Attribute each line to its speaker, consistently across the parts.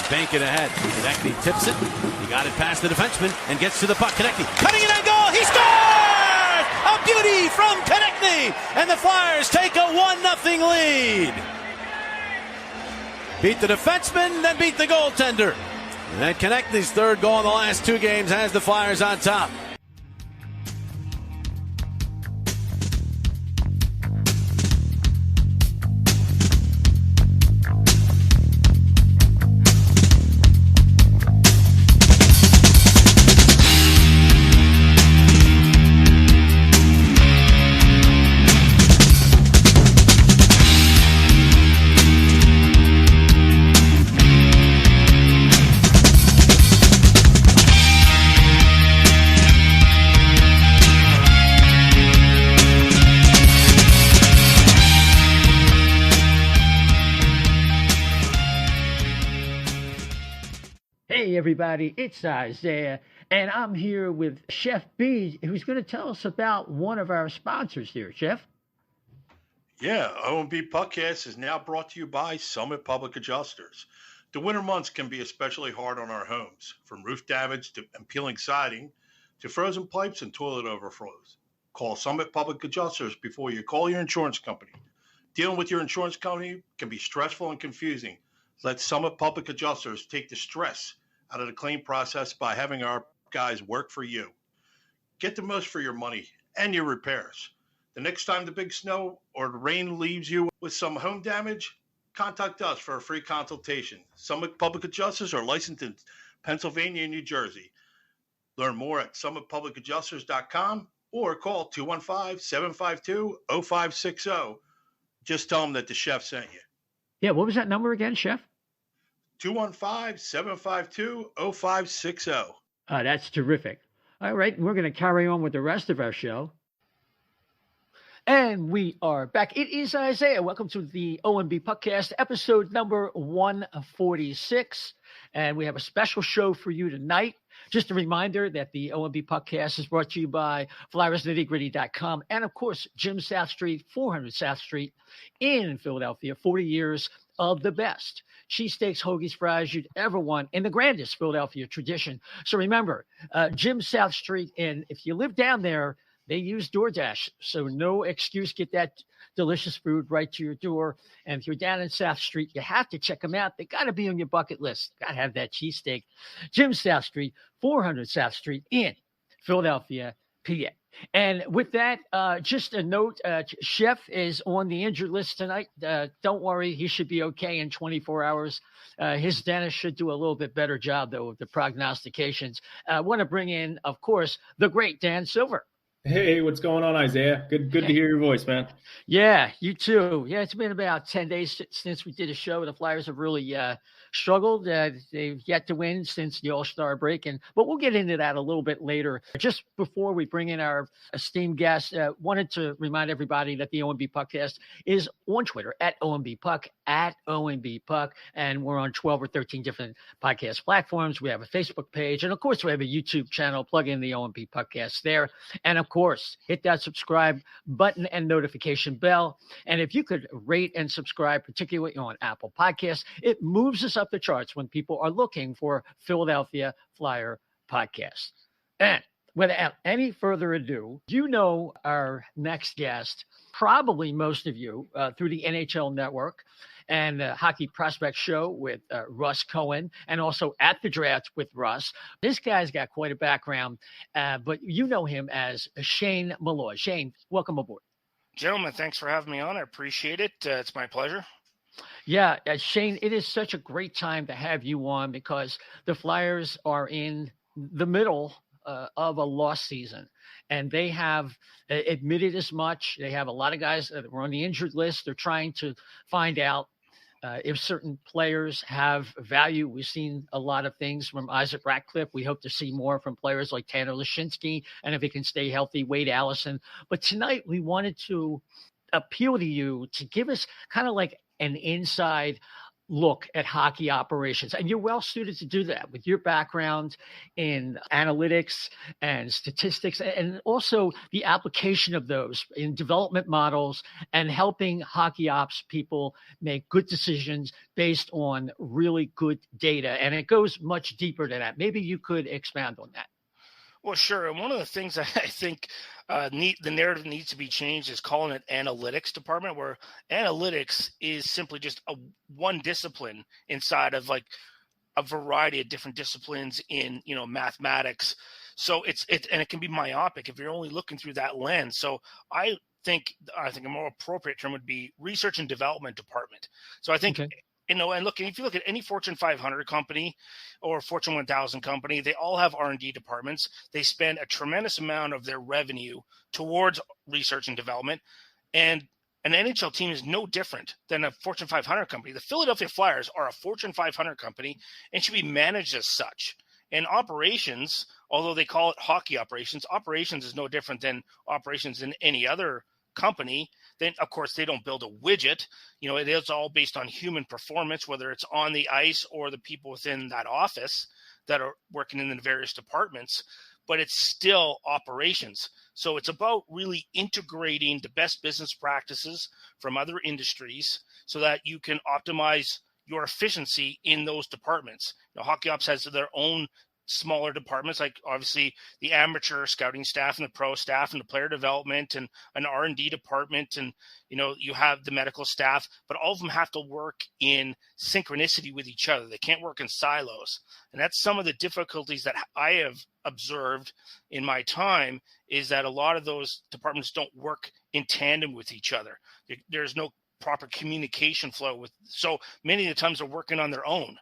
Speaker 1: bank it ahead. Konechny tips it. He got it past the defenseman and gets to the puck. Konechny cutting it and goal. He scores! A beauty from Konechny, and the Flyers take a 1-0 lead. Beat the defenseman, then beat the goaltender. And Konechny's third goal in the last 2 games has the Flyers on top.
Speaker 2: Hey everybody, it's Isaiah, and I'm here with Chef B, who's going to tell us about one of our sponsors here. Chef?
Speaker 3: Yeah, O&B Puckcast is now brought to you by Summit Public Adjusters. The winter months can be especially hard on our homes, from roof damage and peeling siding to frozen pipes and toilet overflows. Call Summit Public Adjusters before you call your insurance company. Dealing with your insurance company can be stressful and confusing. Let Summit Public Adjusters take the stress out of the claim process by having our guys work for you. Get the most for your money and your repairs. The next time the big snow or the rain leaves you with some home damage, contact us for a free consultation. Summit Public Adjusters are licensed in Pennsylvania and New Jersey. Learn more at summitpublicadjusters.com or call 215-752-0560. Just tell them that the chef sent you.
Speaker 2: Yeah, what was that number again, Chef?
Speaker 3: 215-752-0560.
Speaker 2: That's terrific. All right, we're going to carry on with the rest of our show. And we are back. It is Isaiah. Welcome to the O&B Puckcast, episode number 146. And we have a special show for you tonight. Just a reminder that the O&B Puckcast is brought to you by FlyersNittyGritty.com and, of course, Jim South Street, 400 South Street in Philadelphia, 40 years of the best cheesesteaks, hoagies, fries you'd ever want in the grandest Philadelphia tradition. So remember, Jim South Street, and if you live down there, they use DoorDash, so no excuse. Get that delicious food right to your door. And if you're down in South Street, you have to check them out. They got to be on your bucket list. Got to have that cheesesteak. Jim South Street, 400 South Street in Philadelphia, PA. And with that, just a note, Chef is on the injured list tonight. Don't worry, he should be okay in 24 hours. His dentist should do a little bit better job, though, with the prognostications. I want to bring in, of course, the great Dan Silver.
Speaker 4: Hey, what's going on, Isaiah? Good to hear your voice, man.
Speaker 2: Yeah, you too. Yeah, it's been about 10 days since we did a show. The Flyers have really struggled. They've yet to win since the All-Star break, but we'll get into that a little bit later. Just before we bring in our esteemed guest, wanted to remind everybody that the O&B Puckcast is on Twitter at O&B Puck, at O&B Puck, and we're on 12 or 13 different podcast platforms. We have a Facebook page, and of course, we have a YouTube channel. Plug in the O&B Puckcast there, and of course, hit that subscribe button and notification bell. And if you could rate and subscribe, particularly on Apple Podcasts, it moves us up the charts when people are looking for Philadelphia Flyer podcasts. And without any further ado, you know our next guest, probably most of you, through the NHL Network and Hockey Prospect Show with Russ Cohen, and also At the Draft with Russ. This guy's got quite a background, but you know him as Shane Malloy. Shane, welcome aboard.
Speaker 5: Gentlemen, thanks for having me on. I appreciate it. It's my pleasure.
Speaker 2: Yeah, Shane, it is such a great time to have you on because the Flyers are in the middle of a lost season, and they have admitted as much. They have a lot of guys that were on the injured list. They're trying to find out if certain players have value. We've seen a lot of things from Isaac Ratcliffe. We hope to see more from players like Tanner Lashinsky, and if he can stay healthy, Wade Allison. But tonight we wanted to appeal to you to give us kind of like an inside look at hockey operations. And you're well suited to do that with your background in analytics and statistics, and also the application of those in development models and helping hockey ops people make good decisions based on really good data. And it goes much deeper than that. Maybe you could expand on that.
Speaker 5: Well, sure. And one of the things that I think the narrative needs to be changed is calling it analytics department, where analytics is simply just one discipline inside of like a variety of different disciplines in, mathematics. So and it can be myopic if you're only looking through that lens. So I think a more appropriate term would be research and development department. So I think,
Speaker 2: Okay.
Speaker 5: and if you look at any Fortune 500 company or Fortune 1000 company, they all have R&D departments. They spend a tremendous amount of their revenue towards research and development. And an NHL team is no different than a Fortune 500 company. The Philadelphia Flyers are a Fortune 500 company and should be managed as such. And operations, although they call it hockey operations is no different than operations in any other company. Then, of course, they don't build a widget. It is all based on human performance, whether it's on the ice or the people within that office that are working in the various departments, but it's still operations. So it's about really integrating the best business practices from other industries so that you can optimize your efficiency in those departments. Hockey Ops has their own smaller departments, like obviously the amateur scouting staff and the pro staff and the player development and an R&D department. And, you have the medical staff, but all of them have to work in synchronicity with each other. They can't work in silos. And that's some of the difficulties that I have observed in my time, is that a lot of those departments don't work in tandem with each other. There's no proper communication flow so many of the times they're working on their own.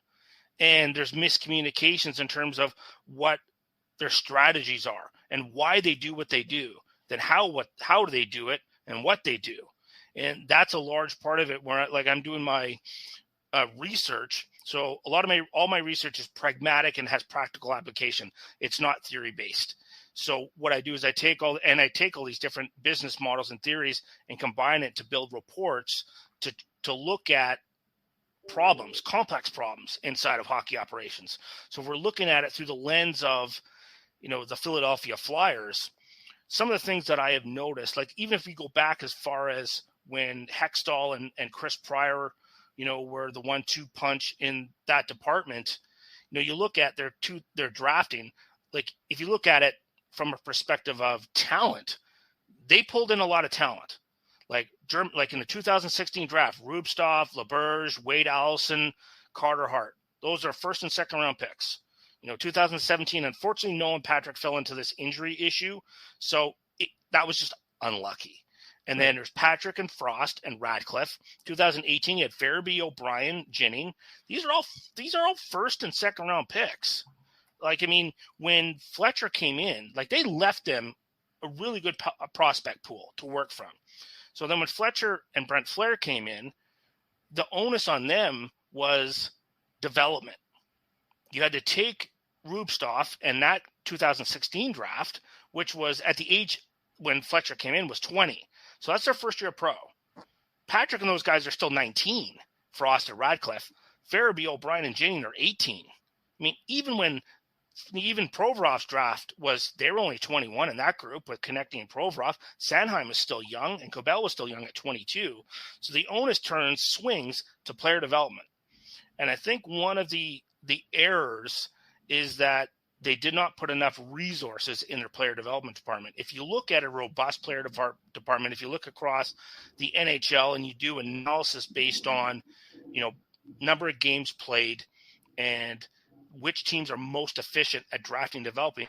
Speaker 5: And there's miscommunications in terms of what their strategies are and why they do what they do, then how do they do it and what they do. And that's a large part of it where I'm doing my research. So all my research is pragmatic and has practical application. It's not theory based. So what I do is I take all these different business models and theories and combine it to build reports to look at complex problems inside of hockey operations. So if we're looking at it through the lens of, the Philadelphia Flyers, some of the things that I have noticed, like even if we go back as far as when Hextall and Chris Pryor, were the 1-2 punch in that department, you look at their drafting, like if you look at it from a perspective of talent, they pulled in a lot of talent. Like in the 2016 draft, Rubstov, LaBerge, Wade Allison, Carter Hart. Those are first and second round picks. 2017, unfortunately, Nolan Patrick fell into this injury issue. So that was just unlucky. And then there's Patrick and Frost and Radcliffe. 2018, you had Farabee, O'Brien, Ginning. These are all first and second round picks. When Fletcher came in, they left them a really good prospect pool to work from. So then when Fletcher and Brent Flair came in, the onus on them was development. You had to take Rubstov and that 2016 draft, which was at the age when Fletcher came in was 20. So that's their first year pro. Patrick and those guys are still 19, Frost and Radcliffe. Farabee, O'Brien, and Ginning are 18. Even Provorov's draft they were only 21 in that group with Connecting and Provorov. Sanheim was still young and Cobell was still young at 22. So the onus swings to player development. And I think one of the errors is that they did not put enough resources in their player development department. If you look at a robust player department, if you look across the NHL and you do analysis based on, number of games played and which teams are most efficient at drafting and developing,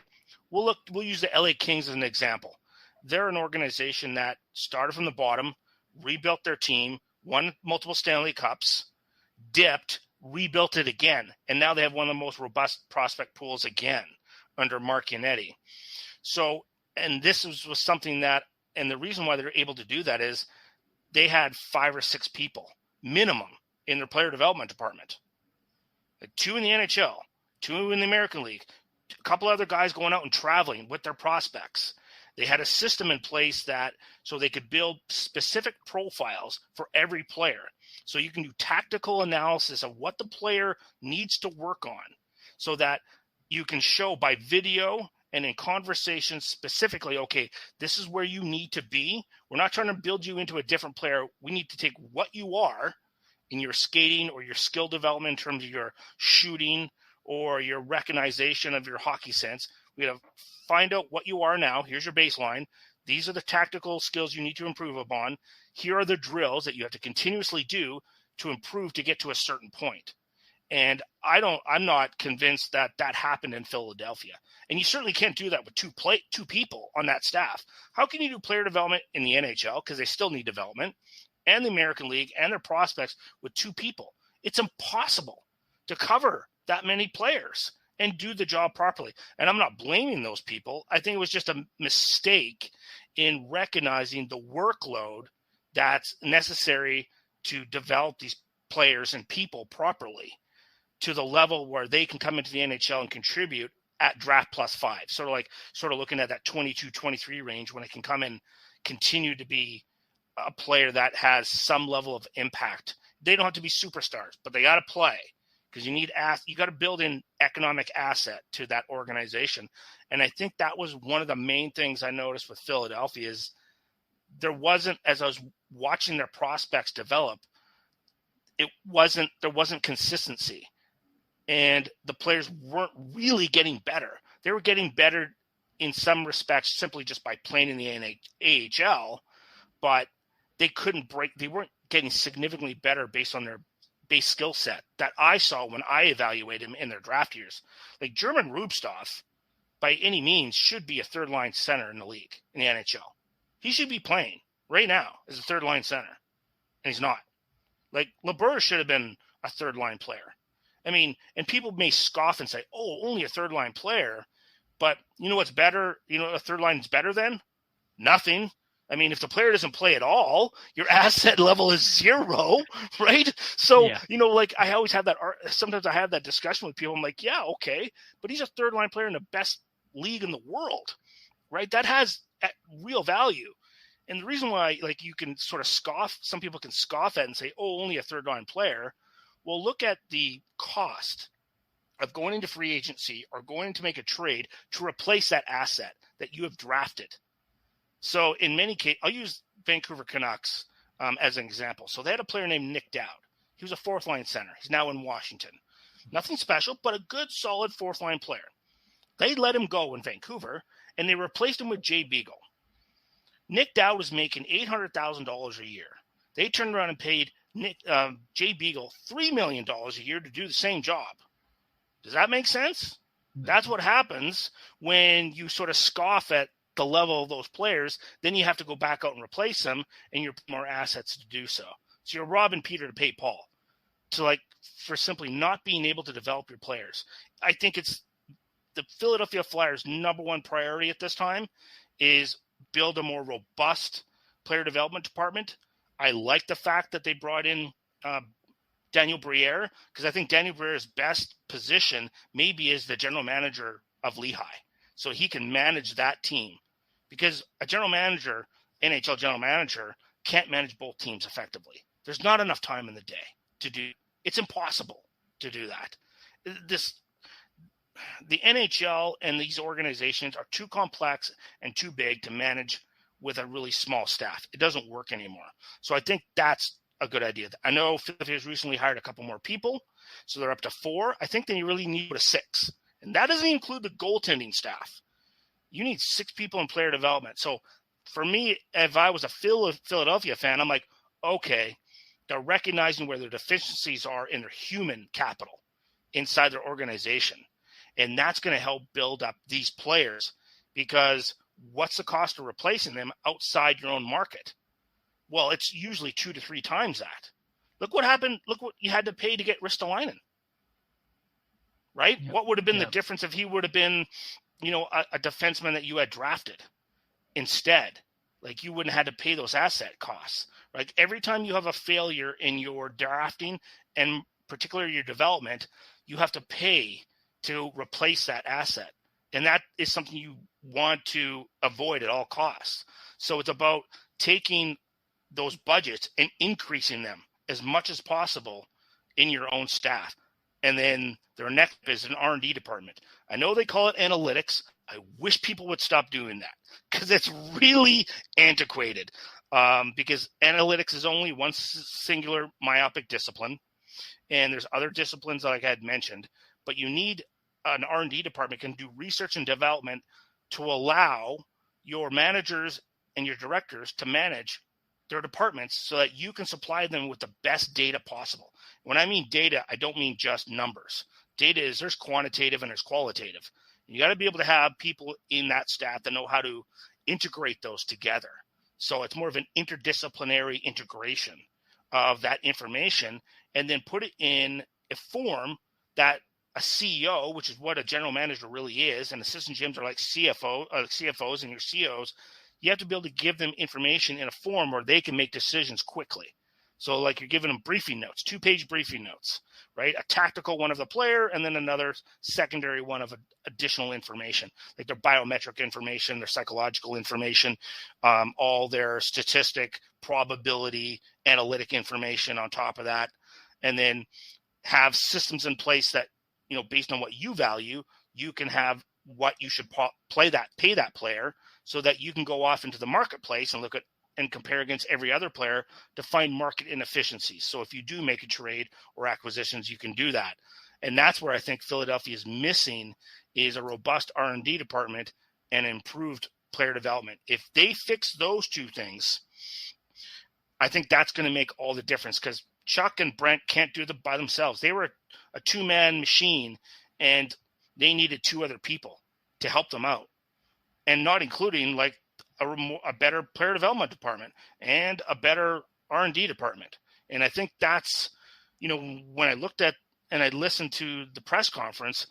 Speaker 5: we'll use the LA Kings as an example. They're an organization that started from the bottom, rebuilt their team, won multiple Stanley Cups, dipped, rebuilt it again, and now they have one of the most robust prospect pools again under Mark Yannetti. So, and this was something that, and the reason why they're able to do that is they had 5 or 6 people minimum in their player development department. 2 in the NHL, 2 in the American League, a couple other guys going out and traveling with their prospects. They had a system in place so they could build specific profiles for every player. So you can do tactical analysis of what the player needs to work on so that you can show by video and in conversations specifically, okay, this is where you need to be. We're not trying to build you into a different player. We need to take what you are in your skating or your skill development in terms of your shooting or your recognition of your hockey sense. We got to find out what you are now. Here's your baseline. These are the tactical skills you need to improve upon. Here are the drills that you have to continuously do to improve to get to a certain point. And I'm not convinced that happened in Philadelphia. And you certainly can't do that with two people on that staff. How can you do player development in the NHL, because they still need development, and the American League and their prospects with two people? It's impossible to cover that many players and do the job properly. And I'm not blaming those people. I think it was just a mistake in recognizing the workload that's necessary to develop these players and people properly to the level where they can come into the NHL and contribute at draft +5. Sort of looking at that 22, 23 range when it can come and continue to be a player that has some level of impact. They don't have to be superstars, but they got to play, because you got to build in economic asset to that organization. And I think that was one of the main things I noticed with Philadelphia is there wasn't, as I was watching their prospects develop, there wasn't consistency. And the players weren't really getting better. They were getting better in some respects simply just by playing in the AHL, but they weren't getting significantly better based on their base skill set that I saw when I evaluated them in their draft years. Like German Rubstov, by any means, should be a third-line center in the league, in the NHL. He should be playing right now as a third-line center, and he's not. Like LeBeau should have been a third-line player. I mean, and people may scoff and say, oh, only a third-line player. But you know what's better? You know, a third line is better than? Nothing. I mean, if the player doesn't play at all, your asset level is 0, right? So, like I always have sometimes I have that discussion with people. I'm like, yeah, okay, but he's a third-line player in the best league in the world, right? That has real value. And the reason why, like, you can sort of scoff, some people can scoff at and say, oh, only a third-line player. Well, look at the cost of going into free agency or going to make a trade to replace that asset that you have drafted. So in many cases, I'll use Vancouver Canucks as an example. So they had a player named Nick Dowd. He was a fourth-line center. He's now in Washington. Nothing special, but a good, solid fourth-line player. They let him go in Vancouver, and they replaced him with Jay Beagle. Nick Dowd was making $800,000 a year. They turned around and paid Jay Beagle $3 million a year to do the same job. Does that make sense? That's what happens when you sort of scoff at the level of those players. Then you have to go back out and replace them, and you're more assets to do so. So you're robbing Peter to pay Paul for simply not being able to develop your players. I think it's the Philadelphia Flyers' number one priority at this time is build a more robust player development department. I like the fact that they brought in Daniel Briere, because I think Daniel Briere's best position maybe is the general manager of Lehigh. So he can manage that team, because a general manager, NHL general manager, can't manage both teams effectively. There's not enough time in the day to do. It's impossible to do that. The NHL and these organizations are too complex and too big to manage with a really small staff. It doesn't work anymore. So I think that's a good idea. I know Philadelphia has recently hired a couple more people, so they're up to 4. I think they really need to 6. And that doesn't include the goaltending staff. You need 6 people in player development. So for me, if I was a Philadelphia fan, I'm like, okay, they're recognizing where their deficiencies are in their human capital inside their organization. And that's going to help build up these players, because what's the cost of replacing them outside your own market? Well, it's usually 2 to 3 times that. Look what happened. Look what you had to pay to get Ristolainen. Right? Yep. What would have been the difference if he would have been, a defenseman that you had drafted instead? Like, you wouldn't have had to pay those asset costs. Right? Every time you have a failure in your drafting and particularly your development, you have to pay to replace that asset. And that is something you want to avoid at all costs. So it's about taking those budgets and increasing them as much as possible in your own staff. And then their next is an R&D department. I know they call it analytics. I wish people would stop doing that because it's really antiquated. Because analytics is only one singular myopic discipline. And there's other disciplines like I had mentioned, but you need an R&D department can do research and development to allow your managers and your directors to manage their departments so that you can supply them with the best data possible. When I mean data, I don't mean just numbers. Data is there's quantitative and there's qualitative. You got to be able to have people in that staff that know how to integrate those together. So it's more of an interdisciplinary integration of that information and then put it in a form that a CEO, which is what a general manager really is, and assistant GMs are like CFOs and your COs, you have to be able to give them information in a form where they can make decisions quickly. So like you're giving them briefing notes, 2-page briefing notes, right? A tactical one of the player and then another secondary one of additional information, like their biometric information, their psychological information, all their statistic, probability, analytic information on top of that. And then have systems in place that, based on what you value, you can have what you should pay that player so that you can go off into the marketplace and look at and compare against every other player to find market inefficiencies. So if you do make a trade or acquisitions, you can do that. And that's where I think Philadelphia is missing is a robust R&D department and improved player development. If they fix those two things, I think that's going to make all the difference because Chuck and Brent can't do it by themselves. They were a two-man machine, and they needed 2 other people to help them out, and not including like a better player development department and a better R&D department. And I think that's, when I looked at and I listened to the press conference,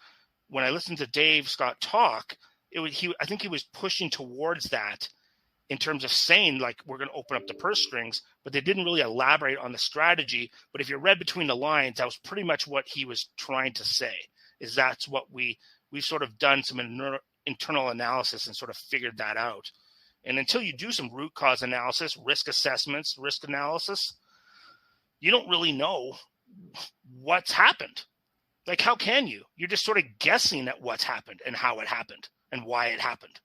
Speaker 5: when I listened to Dave Scott talk, I think he was pushing towards that in terms of saying like we're going to open up the purse strings, but they didn't really elaborate on the strategy. But if you read between the lines, that was pretty much what he was trying to say. Is that's what we've sort of done some internal analysis and sort of figured that out. And until you do some root cause analysis, risk assessments, risk analysis, you don't really know what's happened. Like, how can you? You're just sort of guessing at what's happened and how it happened and why it happened.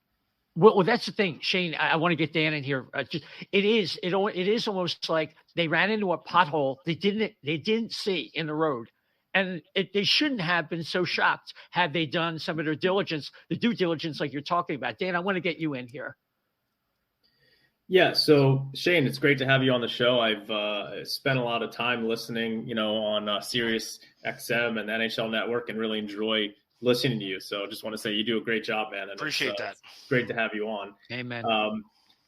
Speaker 2: Well, that's the thing, Shane. I want to get Dan in here. It is almost like they ran into a pothole they didn't see in the road, and they shouldn't have been so shocked had they done some of their diligence, the due diligence, like you're talking about. Dan, I want to get you in here.
Speaker 4: Yeah. So Shane, it's great to have you on the show. I've spent a lot of time listening, on Sirius XM and NHL Network, and really enjoy listening to you. So just want to say you do a great job, man. And
Speaker 5: appreciate that.
Speaker 4: It's great to have you on.
Speaker 2: Amen.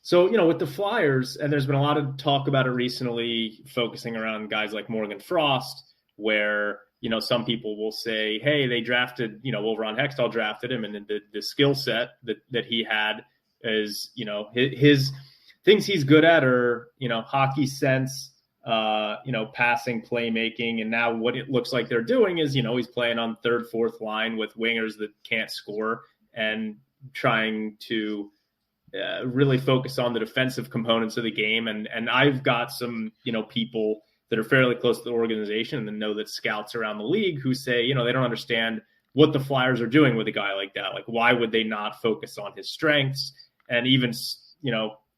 Speaker 4: So, with the Flyers, and there's been a lot of talk about it recently, focusing around guys like Morgan Frost, where, some people will say, hey, they drafted, Ron Hextall drafted him, and then the skill set that he had is, his things he's good at are, hockey sense, passing, playmaking. And now what it looks like they're doing is, he's playing on 3rd, 4th line with wingers that can't score and trying to really focus on the defensive components of the game. And I've got some, people that are fairly close to the organization and know that scouts around the league who say, they don't understand what the Flyers are doing with a guy like that. Like, why would they not focus on his strengths? And even,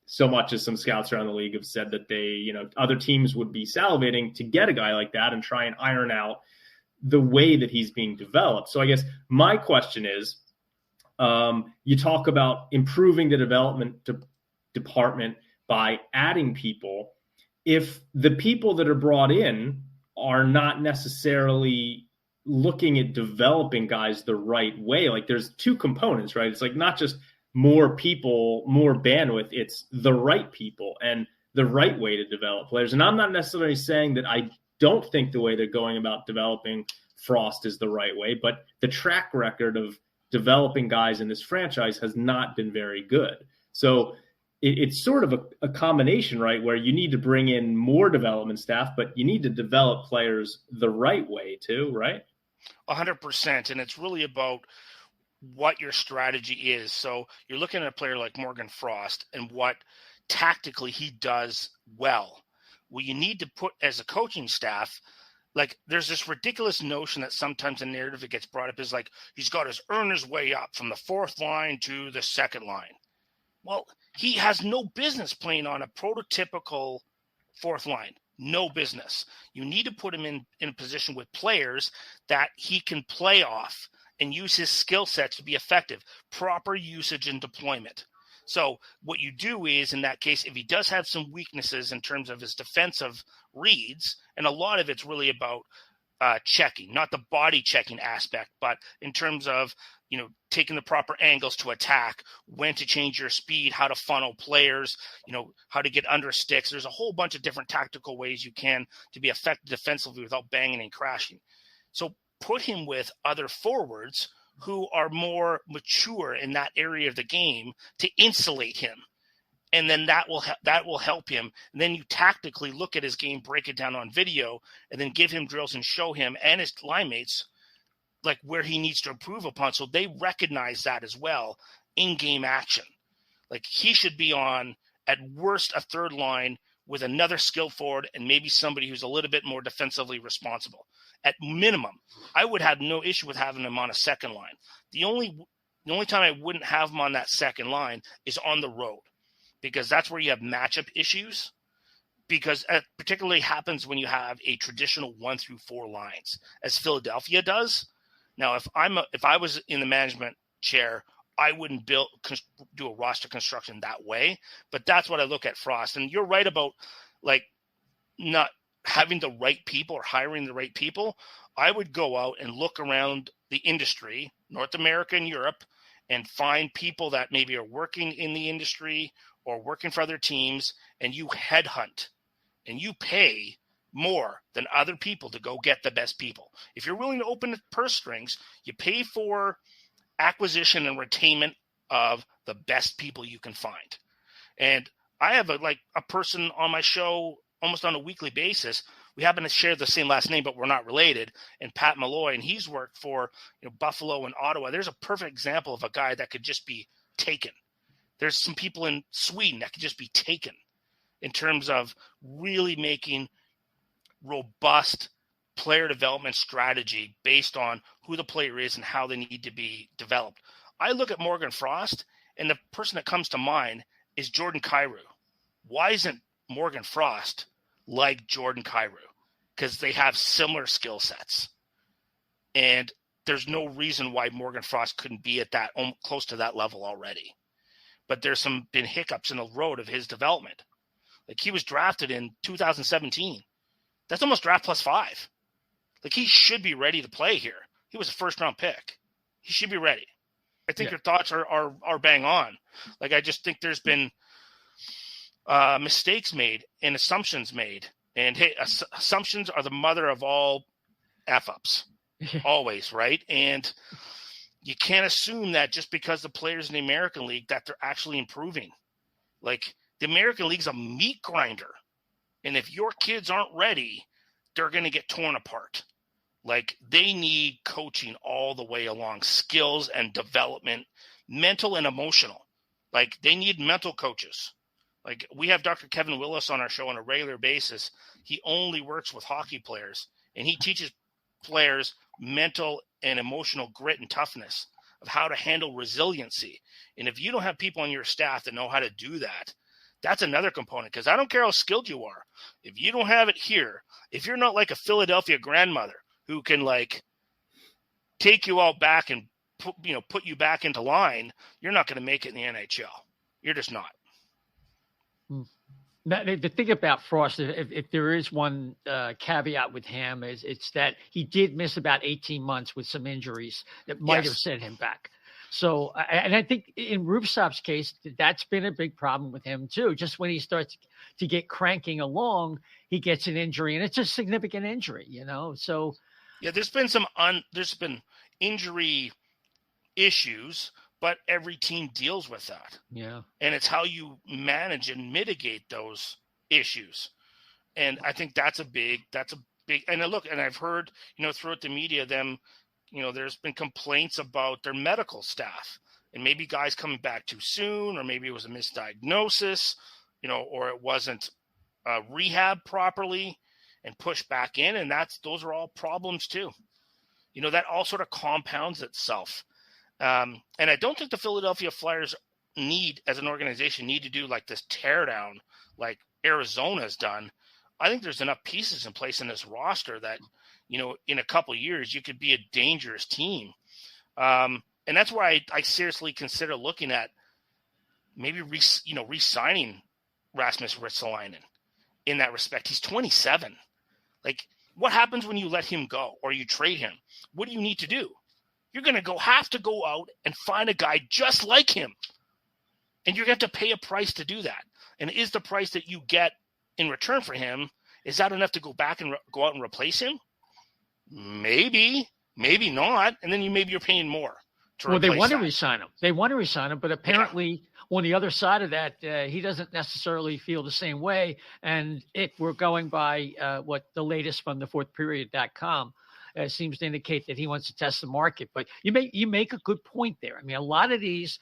Speaker 4: so much as some scouts around the league have said that they, other teams would be salivating to get a guy like that and try and iron out the way that he's being developed. So I guess my question is, you talk about improving the development department by adding people. If the people that are brought in are not necessarily looking at developing guys the right way, like there's 2 components, right? It's like not just more people, more bandwidth. It's the right people and the right way to develop players. And I'm not necessarily saying that I don't think the way they're going about developing Frost is the right way, but the track record of developing guys in this franchise has not been very good. So it's sort of a combination, right, where you need to bring in more development staff, but you need to develop players the right way too, right?
Speaker 5: 100%. And it's really about what your strategy is. So you're looking at a player like Morgan Frost and what tactically he does well. Well, you need to put, as a coaching staff, like there's this ridiculous notion that sometimes a narrative that gets brought up is like, he's got to earn his way up from the fourth line to the second line. Well, he has no business playing on a prototypical fourth line. No business. You need to put him in a position with players that he can play off and use his skill sets to be effective. Proper usage and deployment. So what you do is, in that case, if he does have some weaknesses in terms of his defensive reads, and a lot of it's really about checking, not the body checking aspect, but in terms of, taking the proper angles to attack, when to change your speed, how to funnel players, how to get under sticks. There's a whole bunch of different tactical ways you can to be effective defensively without banging and crashing. So put him with other forwards who are more mature in that area of the game to insulate him. And then that will help him. And then you tactically look at his game, break it down on video, and then give him drills and show him and his line mates like where he needs to improve upon. So they recognize that as well in game action. Like he should be on at worst a third line with another skill forward and maybe somebody who's a little bit more defensively responsible. At minimum, I would have no issue with having him on a second line. The only time I wouldn't have him on that second line is on the road, because that's where you have matchup issues, because it particularly happens when you have a traditional 1 through 4 lines, as Philadelphia does. Now, if I was in the management chair, I wouldn't do a roster construction that way, but that's what I look at Frost. And you're right about like not having the right people or hiring the right people. I would go out and look around the industry, North America and Europe, and find people that maybe are working in the industry or working for other teams, and you headhunt and you pay more than other people to go get the best people. If you're willing to open the purse strings, you pay for acquisition and retainment of the best people you can find. And I have a person on my show almost on a weekly basis. We happen to share the same last name, but we're not related. And Pat Malloy, and he's worked for Buffalo and Ottawa. There's a perfect example of a guy that could just be taken. There's some people in Sweden that could just be taken in terms of really making robust player development strategy based on who the player is and how they need to be developed. I look at Morgan Frost, and the person that comes to mind is Jordan Kyrou. Why isn't Morgan Frost like Jordan Kyrou? Because they have similar skill sets. And there's no reason why Morgan Frost couldn't be at that close to that level already. But there's been hiccups in the road of his development. Like he was drafted in 2017. That's almost draft plus 5. Like he should be ready to play here. He was a first-round pick. He should be ready. I think your thoughts are bang on. Like I just think there's been mistakes made and assumptions made. And hey, assumptions are the mother of all F-ups. Always, right? And you can't assume that just because the players in the American League that they're actually improving. Like the American League's a meat grinder. And if your kids aren't ready, they're going to get torn apart. Like they need coaching all the way along, skills and development, mental and emotional. Like they need mental coaches. Like we have Dr. Kevin Willis on our show on a regular basis. He only works with hockey players, and he teaches players mental and emotional grit and toughness of how to handle resiliency. And if you don't have people on your staff that know how to do that, that's another component, because I don't care how skilled you are. If you don't have it here, if you're not like a Philadelphia grandmother who can like take you out back and put you back into line, you're not going to make it in the NHL. You're just not.
Speaker 2: The thing about Frost, if there is one caveat with him, is it's that he did miss about 18 months with some injuries that might have set him back. So, and I think in Rubtsov's case, that's been a big problem with him too. Just when he starts to get cranking along, he gets an injury, and it's a significant injury, So,
Speaker 5: yeah, there's been injury issues, but every team deals with that.
Speaker 2: Yeah,
Speaker 5: and it's how you manage and mitigate those issues. And I think that's a big. And look, and I've heard throughout the media them there's been complaints about their medical staff and maybe guys coming back too soon, or maybe it was a misdiagnosis, or it wasn't rehab properly and pushed back in. And those are all problems too. That all sort of compounds itself. And I don't think the Philadelphia Flyers as an organization, need to do like this teardown like Arizona's done. I think there's enough pieces in place in this roster that, in a couple of years, you could be a dangerous team. And that's why I seriously consider looking at maybe re-signing Rasmus Ristolainen in that respect. He's 27. Like, what happens when you let him go or you trade him? What do you need to do? You're going to have to go out and find a guy just like him. And you're going to have to pay a price to do that. And is the price that you get in return for him, is that enough to go back and go out and replace him? Maybe not. And then maybe you're paying more.
Speaker 2: They want to re-sign him. But apparently on the other side of that, he doesn't necessarily feel the same way. And if we're going by what the latest from the fourthperiod.com, seems to indicate that he wants to test the market. But you make a good point there. I mean, a lot of these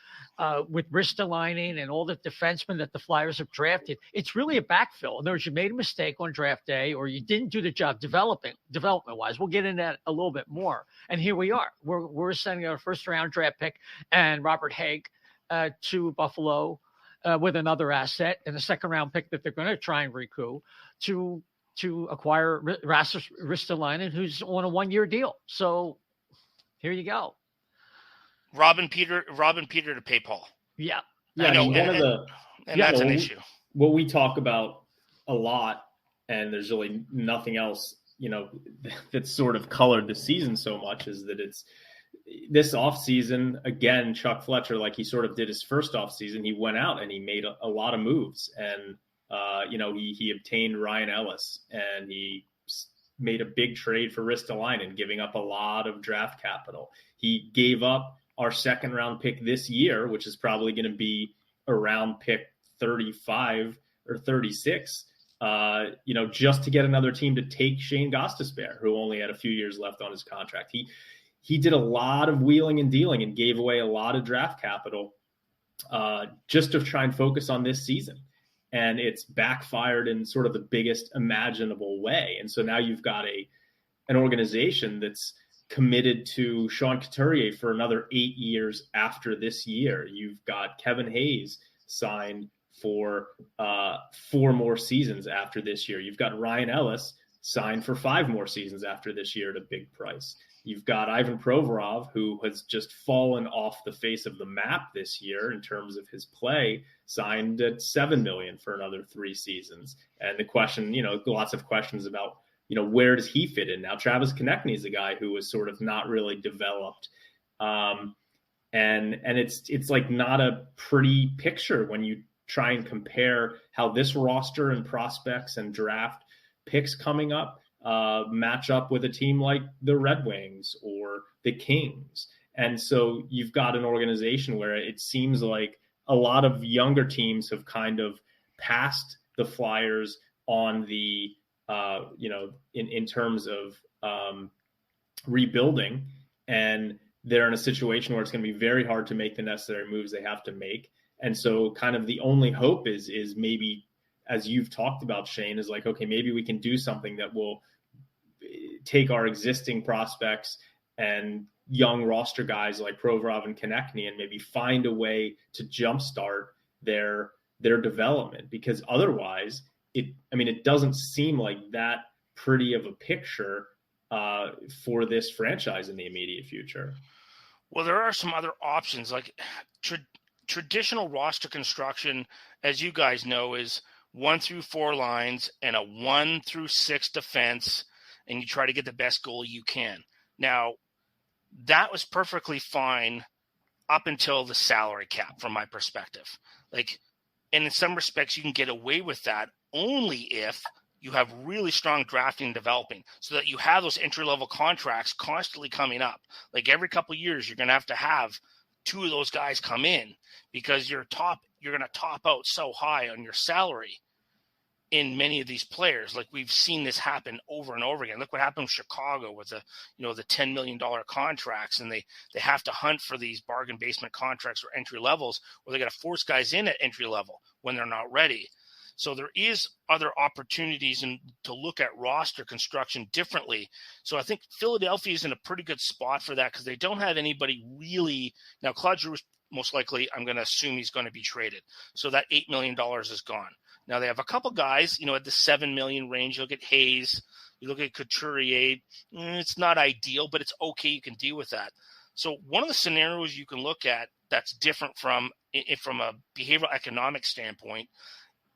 Speaker 2: with Ristolainen and all the defensemen that the Flyers have drafted, it's really a backfill. In other words, you made a mistake on draft day, or you didn't do the job development-wise. We'll get into that a little bit more. And here we are. We're sending our first-round draft pick and Robert Haig to Buffalo with another asset and a second-round pick that they're going to try and recoup to acquire Rasmus Ristolainen, who's on a 1-year deal. So here you go.
Speaker 5: Robin Peter to pay Paul.
Speaker 2: Yeah.
Speaker 5: I know. And that's an issue.
Speaker 4: What we talk about a lot, and there's really nothing else, that's sort of colored the season so much, is that it's this offseason, again, Chuck Fletcher, like he sort of did his first offseason, he went out and he made a lot of moves. And he obtained Ryan Ellis, and he made a big trade for Ristolainen, giving up a lot of draft capital. He gave up our second round pick this year, which is probably going to be around pick 35 or 36, just to get another team to take Shane Gostisbehere, who only had a few years left on his contract. He did a lot of wheeling and dealing and gave away a lot of draft capital just to try and focus on this season. And it's backfired in sort of the biggest imaginable way. And so now you've got an organization that's committed to Sean Couturier for another 8 years after this year. You've got Kevin Hayes signed for 4 more seasons after this year. You've got Ryan Ellis signed for 5 more seasons after this year at a big price. You've got Ivan Provorov, who has just fallen off the face of the map this year in terms of his play, signed at $7 million for another 3 seasons. And the question, lots of questions about, where does he fit in now? Travis Konechny is a guy who was sort of not really developed. And it's like not a pretty picture when you try and compare how this roster and prospects and draft picks coming up match up with a team like the Red Wings or the Kings. And so you've got an organization where it seems like a lot of younger teams have kind of passed the Flyers on the, in terms of rebuilding. And they're in a situation where it's going to be very hard to make the necessary moves they have to make. And so kind of the only hope is maybe, as you've talked about, Shane, is like, okay, maybe we can do something that will take our existing prospects and young roster guys like Provorov and Konechny and maybe find a way to jumpstart their development, because otherwise it doesn't seem like that pretty of a picture for this franchise in the immediate future.
Speaker 5: Well, there are some other options, like traditional roster construction, as you guys know, is 1 through 4 lines and a 1 through 6 defense, and you try to get the best goalie you can. Now, that was perfectly fine up until the salary cap, from my perspective. And in some respects, you can get away with that only if you have really strong drafting and developing, so that you have those entry-level contracts constantly coming up. Like every couple of years, you're going to have 2 of those guys come in, because you're going to top out so high on your salary. in many of these players. Like we've seen this happen over and over again. Look what happened with Chicago with the $10 million contracts, and they have to hunt for these bargain basement contracts or entry levels, where they got to force guys in at entry level when they're not ready. So there is other opportunities to look at roster construction differently. So I think Philadelphia is in a pretty good spot for that, because they don't have anybody really. Now, Claude Giroux, most likely, I'm going to assume he's going to be traded. So that $8 million is gone. Now they have a couple guys, at the $7 million range. You look at Hayes, you look at Couturier. It's not ideal, but it's okay. You can deal with that. So one of the scenarios you can look at that's different from a behavioral economic standpoint,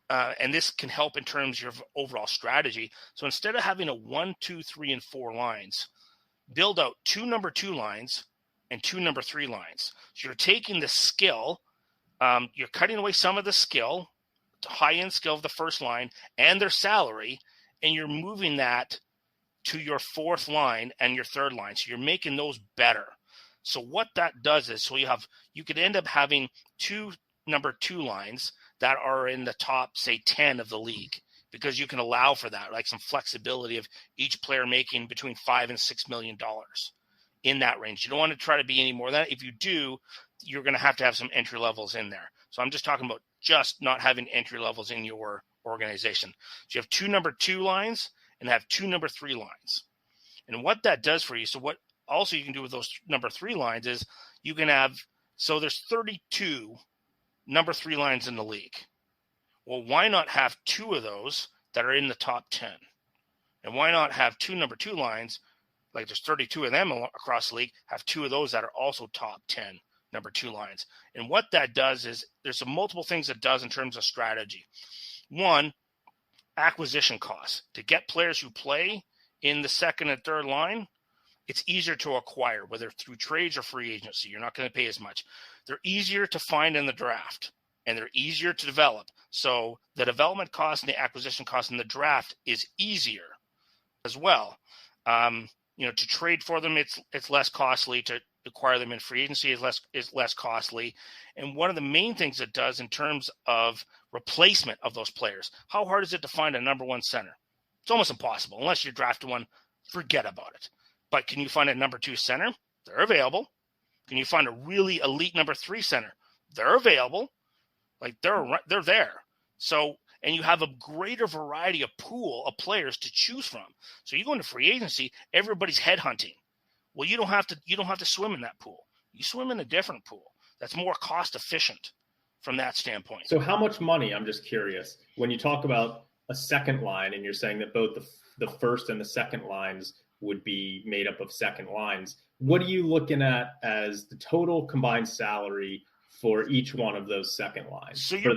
Speaker 5: and this can help in terms of your overall strategy. So instead of having a 1, 2, 3, and 4 lines, build out 2 number 2 lines and 2 number 3 lines. So you're taking the skill, you're cutting away some of the skill, high-end skill of the first line and their salary, and you're moving that to your 4th line and your 3rd line. So you're making those better. So what that does is, you could end up having 2 number 2 lines that are in the top, say, 10 of the league, because you can allow for that, like some flexibility of each player making between $5 and $6 million in that range. You don't want to try to be any more than that. If you do, you're going to have some entry levels in there. So I'm just talking about just not having entry levels in your organization. So you have 2 number 2 lines and have 2 number 3 lines. And what that does for you, so what also you can do with those number 3 lines is you can have, so there's 32 number 3 lines in the league. Well, why not have 2 of those that are in the top 10? And why not have 2 number 2 lines, like there's 32 of them across the league, have 2 of those that are also top 10 number 2 lines. And what that does is there's some multiple things it does in terms of strategy. One, acquisition costs. To get players who play in the 2nd and 3rd line, it's easier to acquire, whether through trades or free agency. You're not going to pay as much. They're easier to find in the draft, and they're easier to develop. So the development cost and the acquisition cost in the draft is easier as well. To trade for them, it's less costly. To acquire them in free agency is less costly. And one of the main things it does in terms of replacement of those players, how hard is it to find a number 1 center? It's almost impossible. Unless you're drafting one, forget about it. But can you find a number 2 center? They're available. Can you find a really elite number 3 center? They're available. Like they're there. So, and you have a greater variety of pool of players to choose from. So you go into free agency, everybody's headhunting. Well, you don't have to swim in that pool. You swim in a different pool that's more cost efficient from that standpoint.
Speaker 4: So how much money, I'm just curious, when you talk about a second line and you're saying that both the first and the second lines would be made up of second lines, what are you looking at as the total combined salary for each one of those second lines, so for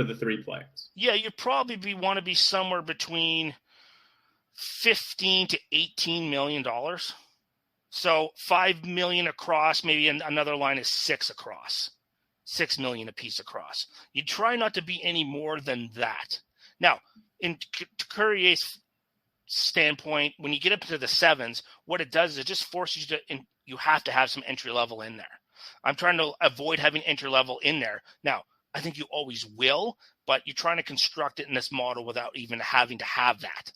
Speaker 4: the 3 players?
Speaker 5: Yeah, you'd probably want to be somewhere between $15 to $18 million. So $5 million across, maybe another line is 6 across, $6 million a piece across. You try not to be any more than that. Now, in Courier's standpoint, when you get up to the 7s, what it does is it just forces you to, you have to have some entry level in there. I'm trying to avoid having entry level in there. Now, I think you always will, but you're trying to construct it in this model without even having to have that.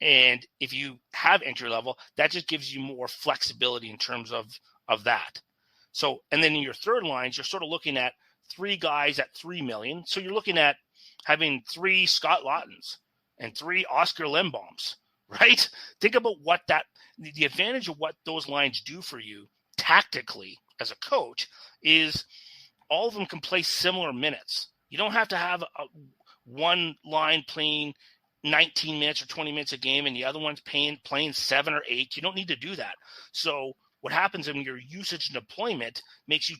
Speaker 5: And if you have entry level, that just gives you more flexibility in terms of that. So, and then in your 3rd lines, you're sort of looking at 3 guys at $3 million. So you're looking at having 3 Scott Laughtons and 3 Oscar Lindboms, right? Think about what the advantage of what those lines do for you tactically as a coach is all of them can play similar minutes. You don't have to have one line playing 19 minutes or 20 minutes a game and the other one's playing 7 or 8. You don't need to do that. So what happens in your usage and deployment makes you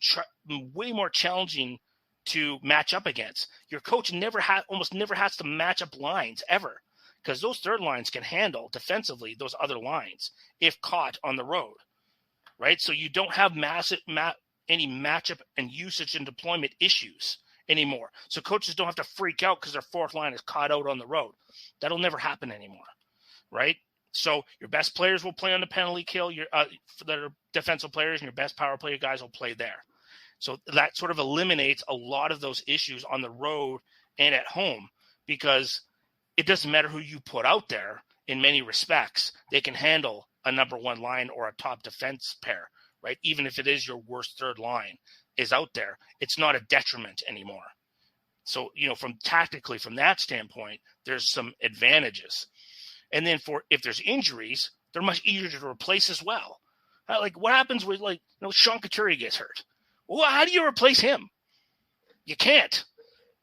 Speaker 5: way more challenging to match up against. Your coach almost never has to match up lines ever, because those 3rd lines can handle defensively those other lines if caught on the road, right? So you don't have any matchup and usage and deployment issues anymore. So coaches don't have to freak out because their 4th line is caught out on the road. That'll never happen anymore, right? So your best players will play on the penalty kill, that are defensive players, and your best power play guys will play there. So that sort of eliminates a lot of those issues on the road and at home, because it doesn't matter who you put out there. In many respects, they can handle a number one line or a top defense pair, right? Even if it is your worst third line is out there, it's not a detriment anymore. So, from tactically, from that standpoint, there's some advantages. And then if there's injuries, they're much easier to replace as well. Like what happens with Sean Couturier gets hurt. Well, how do you replace him? You can't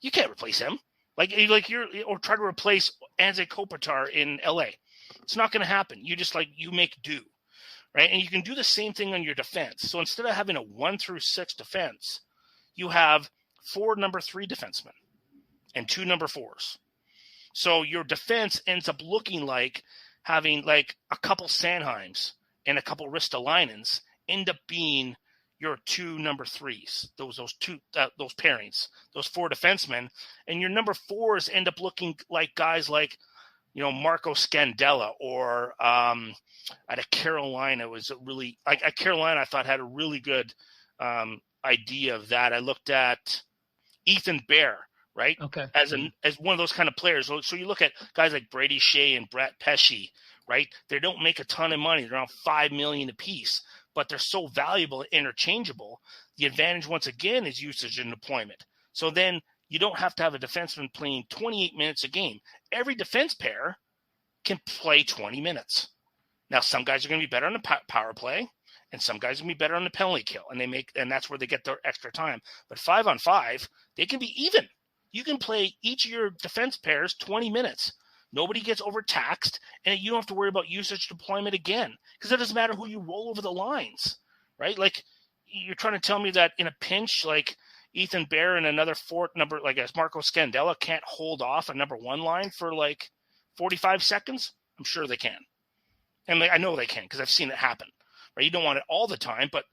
Speaker 5: replace him. Or try to replace Anze Kopitar in LA. It's not going to happen. You just you make do, right? And you can do the same thing on your defense. So instead of having a 1 through 6 defense, you have 4 number 3 defensemen and 2 number 4s. So your defense ends up looking like having a couple Sanheims and a couple Ristolainens end up being your 2 number 3s, those pairings, those 4 defensemen, and your number 4s end up looking like guys like, Marco Scandella or out of Carolina was really at Carolina. I thought had a really good idea of that. I looked at Ethan Bear, right?
Speaker 2: Okay.
Speaker 5: As one of those kind of players. So you look at guys like Brady Shea and Brett Pesce, right? They don't make a ton of money. They're around $5 million a piece, but they're so valuable and interchangeable. The advantage, once again, is usage and deployment. So then you don't have to have a defenseman playing 28 minutes a game. Every defense pair can play 20 minutes. Now, some guys are going to be better on the power play, and some guys are going to be better on the penalty kill, and that's where they get their extra time. But 5-on-5, they can be even. You can play each of your defense pairs 20 minutes. Nobody gets overtaxed, and you don't have to worry about usage deployment again, because it doesn't matter who you roll over the lines, right? You're trying to tell me that in a pinch, Ethan Bear and another 4th number, as Marco Scandella, can't hold off a number 1 line for 45 seconds? I'm sure they can. And I know they can because I've seen it happen, right? You don't want it all the time, but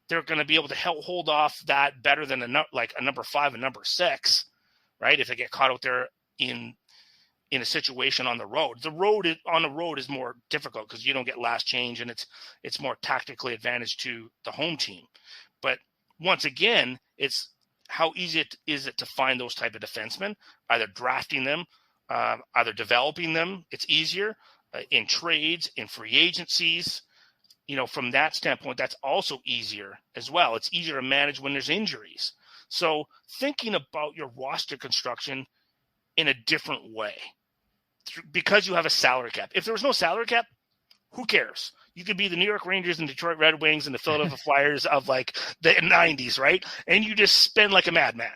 Speaker 5: they're going to be able to hold off that better than a number 5 and number 6, right? If they get caught out there in a situation on the road. On the road is more difficult because you don't get last change, and it's more tactically advantage to the home team. But once again, it's how easy is it to find those type of defensemen, either drafting them, either developing them. It's easier in trades, in free agencies. From that standpoint, that's also easier as well. It's easier to manage when there's injuries. So thinking about your roster construction in a different way, because you have a salary cap. If there was no salary cap, who cares? You could be the New York Rangers and Detroit Red Wings and the Philadelphia Flyers of the 90s, right? And you just spend like a madman.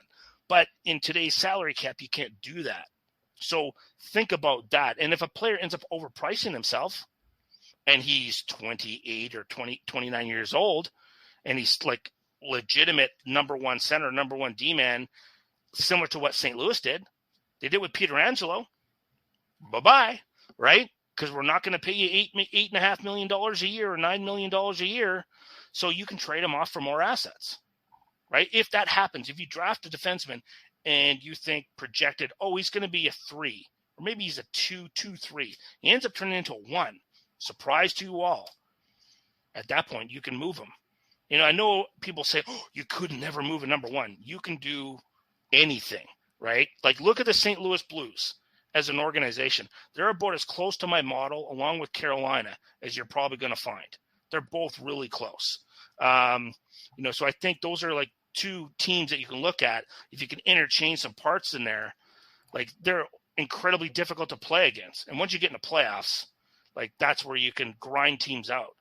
Speaker 5: But in today's salary cap, you can't do that. So think about that. And if a player ends up overpricing himself and he's 28 or 29 years old and he's legitimate number 1 center, number 1 D-man, similar to what St. Louis did, they did with Peter Angelo. Bye-bye, right? Because we're not going to pay you $8.5 million a year or $9 million a year, so you can trade him off for more assets, right? If that happens, if you draft a defenseman and you think projected, he's going to be a 3, or maybe he's a 2-2-3, he ends up turning into a 1. Surprise to you all. At that point, you can move him. I know people say, you could never move a number 1. You can do anything, right? Look at the St. Louis Blues. As an organization, they're about as close to my model, along with Carolina, as you're probably going to find. They're both really close. So I think those are 2 teams that you can look at. If you can interchange some parts in there, they're incredibly difficult to play against. And once you get in the playoffs, that's where you can grind teams out.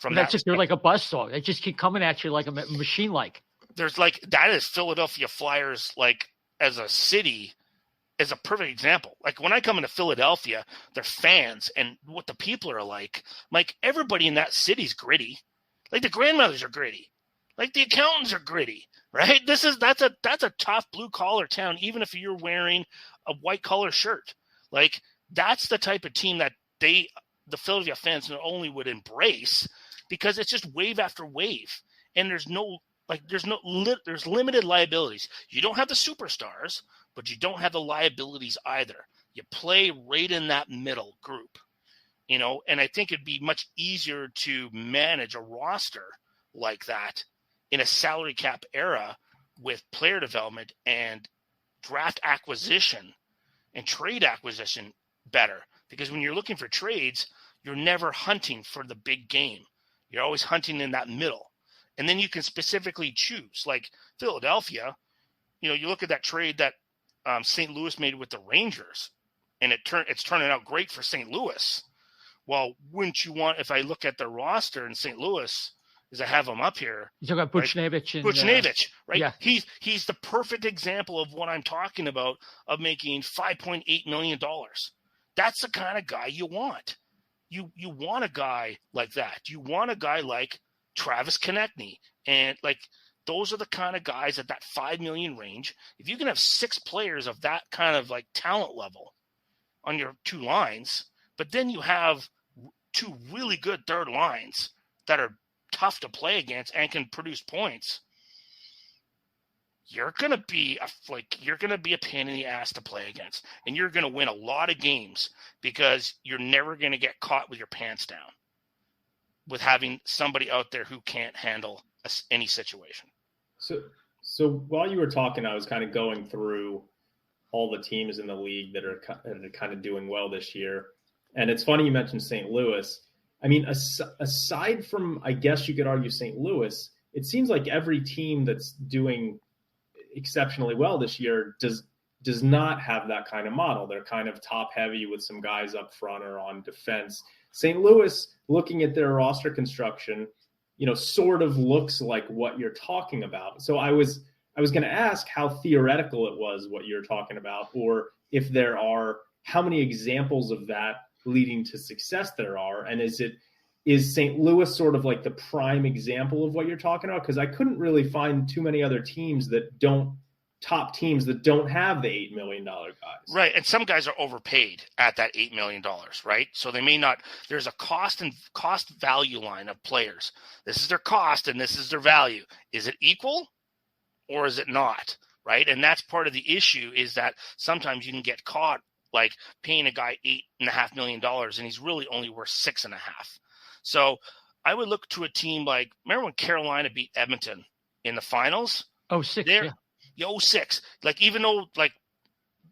Speaker 2: They're like a buzzsaw. They just keep coming at you like a machine.
Speaker 5: There's that is Philadelphia Flyers as a city. Is a perfect example. When I come into Philadelphia, their fans and what the people are like everybody in that city's gritty. The grandmothers are gritty. The accountants are gritty, right? That's a tough blue collar town, even if you're wearing a white collar shirt. That's the type of team that the Philadelphia fans not only would embrace, because it's just wave after wave. And there's limited liabilities. You don't have the superstars, but you don't have the liabilities either. You play right in that middle group, and I think it'd be much easier to manage a roster like that in a salary cap era with player development and draft acquisition and trade acquisition better, because when you're looking for trades, you're never hunting for the big game. You're always hunting in that middle. And then you can specifically choose, like Philadelphia, you look at that trade that St. Louis made with the Rangers, and it's turning out great for St. Louis. Well, wouldn't you want, if I look at the roster in St. Louis, as I have them up here.
Speaker 2: You talking about Buchnevich?
Speaker 5: Right? Buchnevich, right?
Speaker 2: Yeah.
Speaker 5: He's the perfect example of what I'm talking about, of making $5.8 million. That's the kind of guy you want. You want a guy like that. You want a guy like Travis Konechny. And like, those are the kind of guys at that $5 million range. If you can have 6 players of that kind of like talent level on your 2 lines, but then you have 2 really good third lines that are tough to play against and can produce points, you're gonna be a pain in the ass to play against, and you're gonna win a lot of games because you're never gonna get caught with your pants down with having somebody out there who can't handle any situation.
Speaker 4: So while you were talking, I was kind of going through all the teams in the league that are kind of doing well this year. And it's funny you mentioned St. Louis. I mean, aside from, I guess you could argue St. Louis, it seems like every team that's doing exceptionally well this year does not have that kind of model. They're kind of top heavy with some guys up front or on defense. St. Louis, looking at their roster construction, sort of looks like what you're talking about. So I was going to ask how theoretical it was what you're talking about, or if there are, how many examples of that leading to success there are, and is St. Louis sort of like the prime example of what you're talking about? Because I couldn't really find too many other teams that don't have the $8 million guys.
Speaker 5: Right. And some guys are overpaid at that $8 million, right? So they may not, there's a cost value line of players. This is their cost and this is their value. Is it equal or is it not? Right. And that's part of the issue, is that sometimes you can get caught like paying a guy $8.5 million and he's really only worth $6.5. So I would look to a team like, remember when Carolina beat Edmonton in the finals?
Speaker 2: 06, yeah.
Speaker 5: 06. Like, even though, like,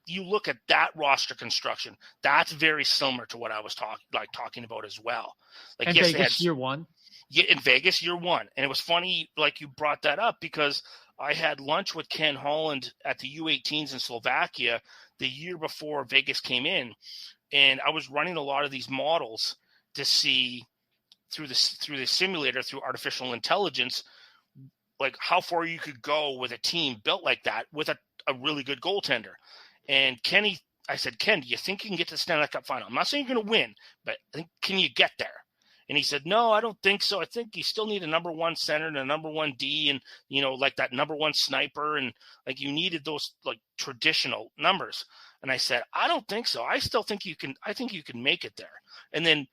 Speaker 5: you look at that roster construction, that's very similar to what I was talking about as well. Like,
Speaker 2: and
Speaker 5: yes,
Speaker 2: Vegas year 1.
Speaker 5: Yeah, in Vegas year 1. And it was funny, like, you brought that up, because I had lunch with Ken Holland at the U18s in Slovakia the year before Vegas came in, and I was running a lot of these models to see through the simulator, through artificial intelligence, like how far you could go with a team built like that with a really good goaltender. And I said, Ken, do you think you can get to the Stanley Cup final? I'm not saying you're going to win, but can you get there? And he said, no, I don't think so. I think you still need a number 1 center and a number 1 D, and, like that number 1 sniper. And like, you needed those like traditional numbers. And I said, I don't think so. I think you can make it there. And then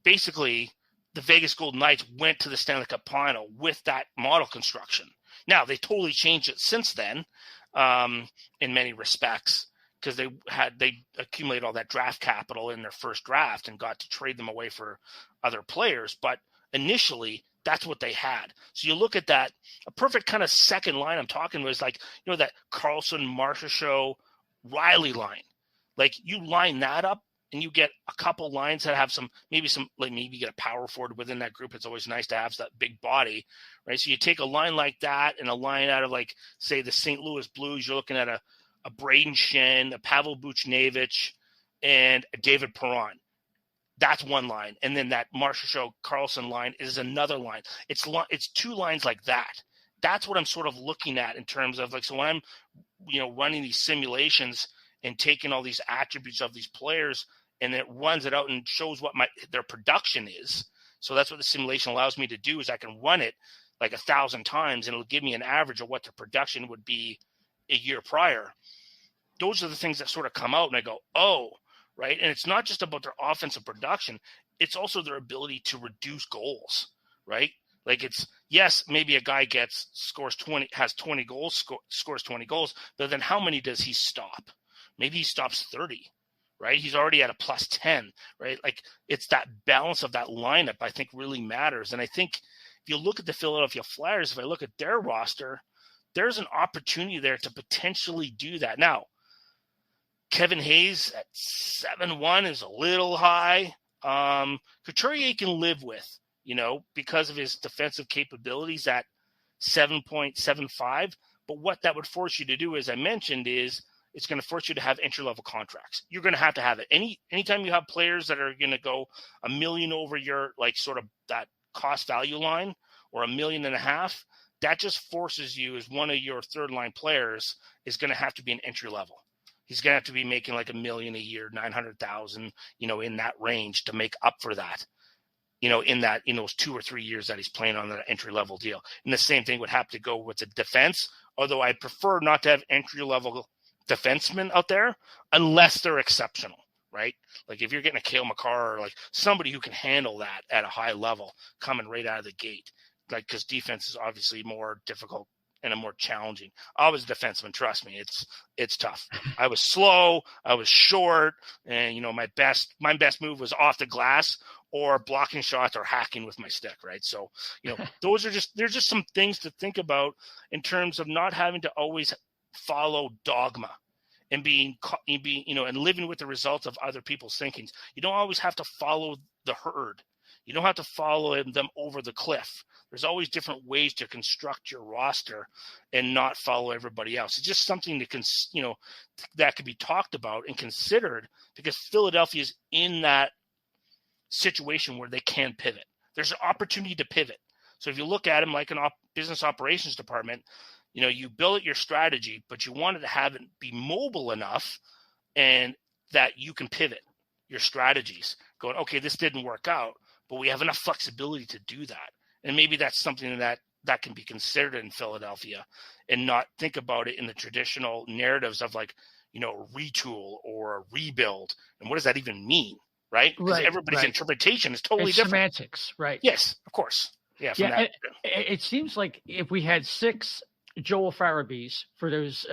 Speaker 5: basically the Vegas Golden Knights went to the Stanley Cup final with that model construction. Now they totally changed it since then, in many respects, because they accumulated all that draft capital in their first draft and got to trade them away for other players. But initially, that's what they had. So you look at that, a perfect kind of second line I'm talking was like, that Carlson, Marchessault, Riley line. Like, you line that up and you get a couple lines that have maybe you get a power forward within that group. It's always nice to have that big body, right? So you take a line like that and a line out of, like, say, the St. Louis Blues, you're looking at a Braden Shen, a Pavel Buchnevich, and a David Perron. That's one line. And then that Marchessault Carlson line is another line. It's 2 lines like that. That's what I'm sort of looking at in terms of, like, so when I'm, running these simulations and taking all these attributes of these players, and it runs it out and shows what their production is. So that's what the simulation allows me to do, is I can run it like 1,000 times and it'll give me an average of what their production would be a year prior. Those are the things that sort of come out and I go, oh, right. And it's not just about their offensive production. It's also their ability to reduce goals, right? Like, it's, yes, maybe a guy scores 20 goals, scores 20 goals, but then how many does he stop? Maybe he stops 30, right? He's already at a plus 10, right? Like, it's that balance of that lineup I think really matters. And I think if you look at the Philadelphia Flyers, if I look at their roster, there's an opportunity there to potentially do that. Now, Kevin Hayes at 7-1 is a little high. Couturier can live with, because of his defensive capabilities at 7.75. But what that would force you to do, as I mentioned, is it's going to force you to have entry-level contracts. You're going to have it. Anytime you have players that are going to go $1 million over your sort of that cost value line, or $1.5 million, that just forces you, as one of your third line players, is going to have to be an entry level. He's going to have to be making like $1 million a year, 900,000, in that range to make up for that, in those 2 or 3 years that he's playing on the entry level deal. And the same thing would have to go with the defense, although I prefer not to have entry level defensemen out there unless they're exceptional, right? Like if you're getting a Cale Makar, or like somebody who can handle that at a high level coming right out of the gate, because defense is obviously more difficult and more challenging. I was a defenseman, trust me, it's tough. I was slow, I was short, and my best move was off the glass or blocking shots or hacking with my stick, right? So, there's just some things to think about in terms of not having to always follow dogma and being and living with the results of other people's thinkings. You don't always have to follow the herd. You don't have to follow them over the cliff. There's always different ways to construct your roster and not follow everybody else. It's just something that could be talked about and considered, because Philadelphia is in that situation where they can pivot. There's an opportunity to pivot. So if you look at them like an business operations department, you build your strategy, but you wanted to have it be mobile enough and that you can pivot your strategies going, okay, this didn't work out, but we have enough flexibility to do that. And maybe that's something that can be considered in Philadelphia, and not think about it in the traditional narratives of retool or a rebuild. And what does that even mean? Right. Because everybody's interpretation is totally different.
Speaker 2: Semantics. Right.
Speaker 5: Yes, of course. Yeah.
Speaker 2: It seems like if we had 6 Joel Farabees for those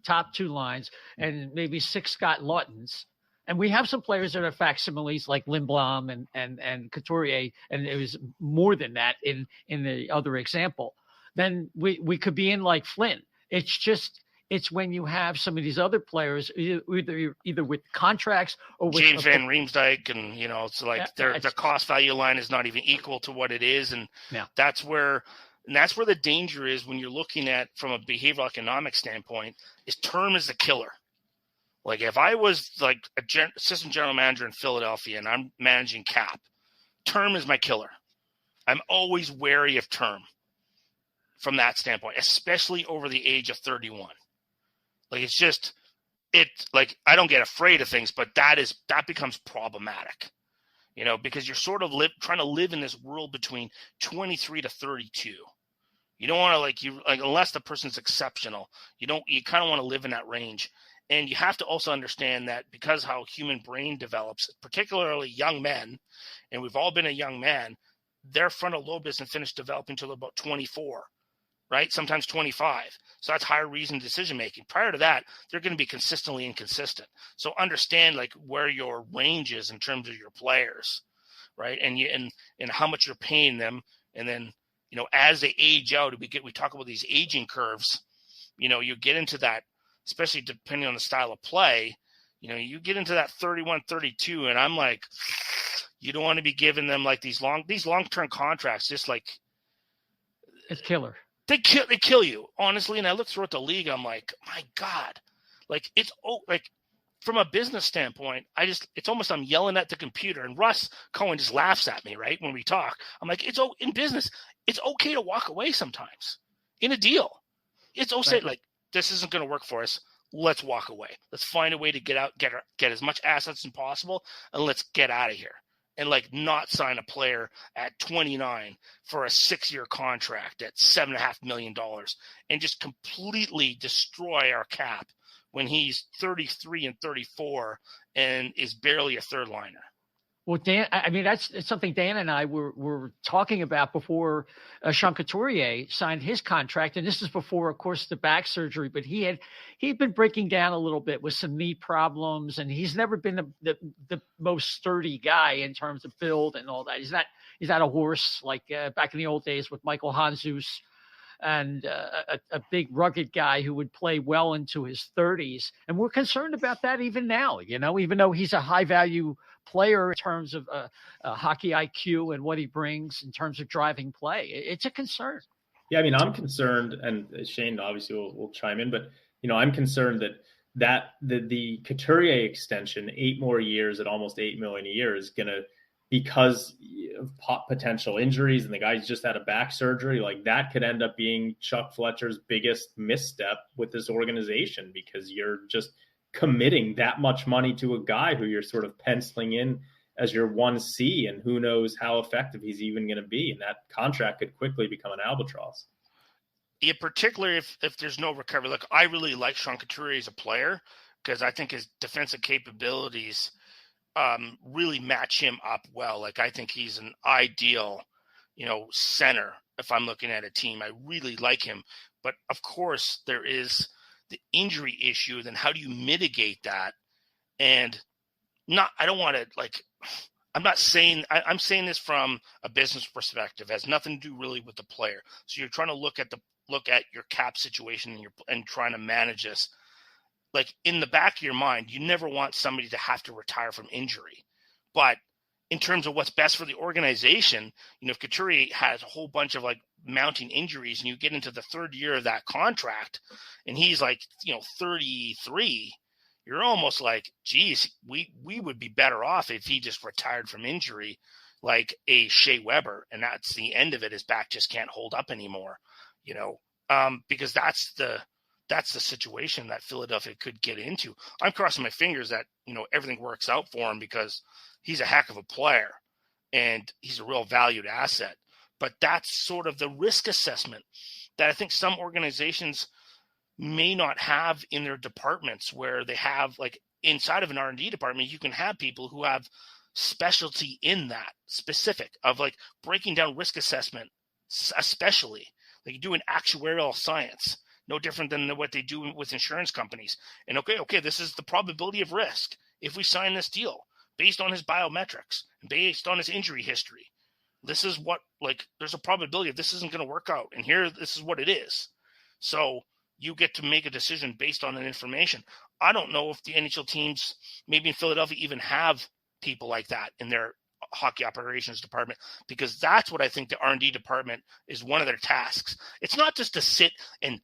Speaker 2: top 2 lines, and maybe 6 Scott Laughtons, and we have some players that are facsimiles like Lindblom and Couturier, and it was more than that in the other example, then we could be in like Flynn. It's when you have some of these other players either with contracts or with
Speaker 5: James Van Riemsdyk, and it's like their cost value line is not even equal to what it is, and that's where the danger is when you're looking at from a behavioral economic standpoint. Is term is the killer. Like if I was like assistant general manager in Philadelphia and I'm managing cap, term is my killer. I'm always wary of term from that standpoint, especially over the age of 31. Like I don't get afraid of things, but that becomes problematic, because you're sort of trying to live in this world between 23 to 32. You don't want to unless the person's exceptional, you kind of want to live in that range. And you have to also understand that because how human brain develops, particularly young men, and we've all been a young man, their frontal lobe doesn't finish developing until about 24, right? Sometimes 25. So that's higher reason decision-making. Prior to that, they're going to be consistently inconsistent. So understand where your range is in terms of your players, right? And how much you're paying them. And then, as they age out, we talk about these aging curves, you get into that, especially depending on the style of play, you get into that 31, 32, and I'm like, you don't want to be giving them these long-term contracts, just like
Speaker 2: it's killer.
Speaker 5: They kill you, honestly. And I look throughout the league, I'm like, my God, from a business standpoint, it's almost I'm yelling at the computer, and Russ Cohen just laughs at me, right, when we talk. I'm like, in business, it's okay to walk away sometimes in a deal. It's okay, right. This isn't going to work for us. Let's walk away. Let's find a way to get out, get as much assets as possible, and let's get out of here. And not sign a player at 29 for a 6-year contract at $7.5 million, and just completely destroy our cap when he's 33 and 34 and is barely a third liner.
Speaker 2: Well, Dan, I mean, that's something Dan and I were talking about before Sean Couturier signed his contract. And this is before, of course, the back surgery. But he'd been breaking down a little bit with some knee problems. And he's never been the most sturdy guy in terms of build and all that. He's not a horse like back in the old days with Michael Hanzus. and a big rugged guy who would play well into his 30s. And we're concerned about that even now, even though he's a high value player in terms of hockey IQ and what he brings in terms of driving play. It's a concern.
Speaker 4: Yeah, I mean, I'm concerned, and Shane obviously will chime in, but I'm concerned that the Couturier extension, 8 more years at almost $8 million a year, is going to, because of potential injuries, and the guy's just had a back surgery, like that could end up being Chuck Fletcher's biggest misstep with this organization, because you're just committing that much money to a guy who you're sort of penciling in as your 1C, and who knows how effective he's even going to be. And that contract could quickly become an albatross.
Speaker 5: Yeah, particularly if there's no recovery. Look, I really like Sean Couturier as a player, because I think his defensive capabilities really match him up well. Like, I think he's an ideal, center if I'm looking at a team. I really like him. But of course there is the injury issue. Then how do you mitigate that? And I don't want to, I'm saying this from a business perspective. It has nothing to do really with the player. So you're trying to look at your cap situation and trying to manage this. Like, in the back of your mind, you never want somebody to have to retire from injury. But in terms of what's best for the organization, if Couturier has a whole bunch of mounting injuries, and you get into the third year of that contract and he's 33, you're almost like, geez, we would be better off if he just retired from injury like a Shea Weber, and that's the end of it. His back just can't hold up anymore, because that's the situation that Philadelphia could get into. I'm crossing my fingers that, everything works out for him, because he's a heck of a player and he's a real valued asset. But that's sort of the risk assessment that I think some organizations may not have in their departments, where they have, inside of an R&D department, you can have people who have specialty in that specific of breaking down risk assessment, especially doing actuarial science, no different than what they do with insurance companies. And okay, this is the probability of risk if we sign this deal based on his biometrics and based on his injury history. This is what, there's a probability of this isn't going to work out, and this is what it is. So you get to make a decision based on that information. I don't know if the NHL teams, maybe in Philadelphia, even have people like that in their hockey operations department, because that's what I think the R&D department is one of their tasks. It's not just to sit and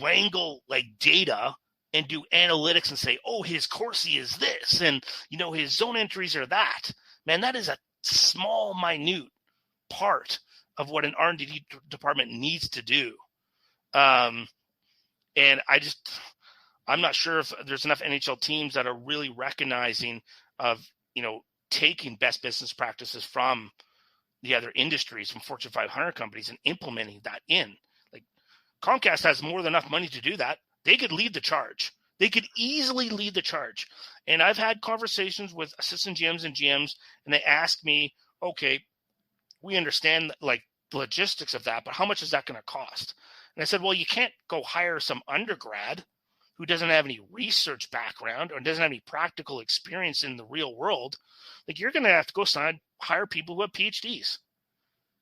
Speaker 5: wrangle data and do analytics and say, oh, his Corsi is this, and his zone entries are that. Man, that is a small, minute part of what an R&D department needs to do. And I'm not sure if there's enough NHL teams that are really recognizing of, taking best business practices from the other industries, from Fortune 500 companies, and implementing that in. Comcast has more than enough money to do that. They could lead the charge. They could easily lead the charge. And I've had conversations with assistant GMs and GMs, and they ask me, okay, we understand the logistics of that, but how much is that going to cost? And I said, well, you can't go hire some undergrad who doesn't have any research background or doesn't have any practical experience in the real world. You're going to have to go hire people who have PhDs.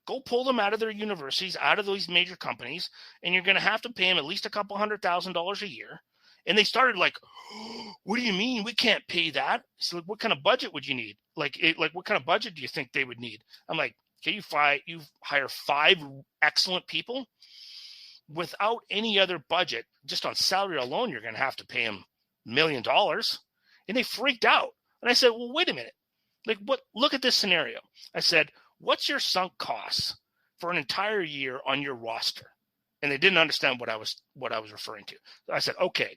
Speaker 5: Go pull them out of their universities, out of these major companies, and you're going to have to pay them at least $200,000 a year. And they started what do you mean we can't pay that? So what kind of budget would you need? What kind of budget do you think they would need? I'm like, okay, you hire 5 excellent people without any other budget, just on salary alone, you're going to have to pay them $1 million. And they freaked out. And I said, well, wait a minute. Look at this scenario. I said, what's your sunk costs for an entire year on your roster? And they didn't understand what I was referring to. So I said, okay,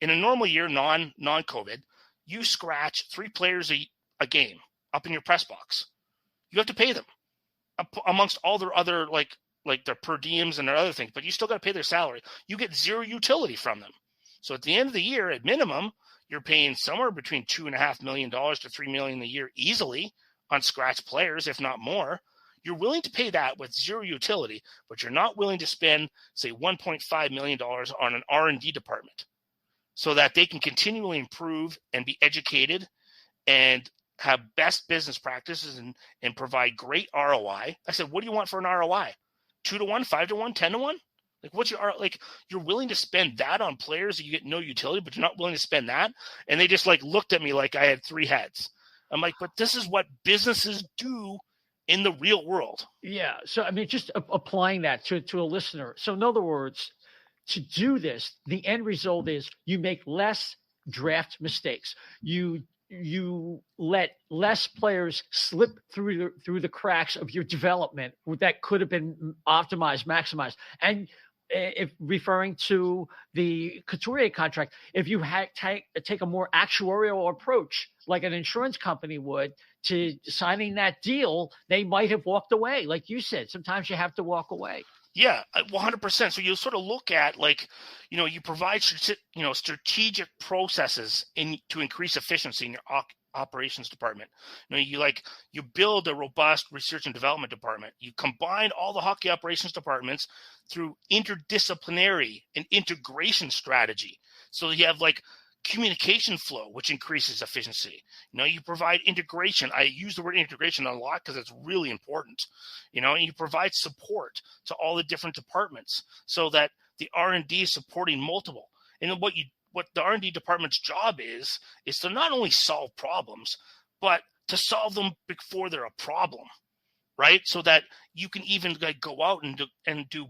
Speaker 5: in a normal year, non-COVID, you scratch 3 players a game up in your press box. You have to pay them amongst all their other their per diems and their other things, but you still got to pay their salary. You get zero utility from them. So at the end of the year, at minimum, you're paying somewhere between $2.5 million to $3 million a year easily on scratch players, if not more. You're willing to pay that with zero utility, but you're not willing to spend, say, $1.5 million on an R&D department so that they can continually improve and be educated and have best business practices and provide great ROI. I said, what do you want for an ROI? 2 to 1, 5 to 1, 10 to 1? Like, you're willing to spend that on players that you get no utility, but you're not willing to spend that. And they just like looked at me like I had three heads. I'm like, but this is what businesses do in the real world.
Speaker 2: Yeah. So, I mean, just applying that to a listener. So in other words, to do this, the end result is you make less draft mistakes. You let less players slip through the cracks of your development that could have been optimized, maximized. And if referring to the Couturier contract, if you take a more actuarial approach, like an insurance company would, to signing that deal, they might have walked away. Like you said, sometimes you have to walk away.
Speaker 5: Yeah, 100%. So you sort of look at you provide strategic processes to increase efficiency in your operations department. You build a robust research and development department. You combine all the hockey operations departments through interdisciplinary and integration strategy. So you have communication flow, which increases efficiency. You provide integration. I use the word integration a lot because it's really important. And you provide support to all the different departments so that the R&D is supporting multiple. And what the R&D department's job is to not only solve problems, but to solve them before they're a problem, right? So that you can even go out and do.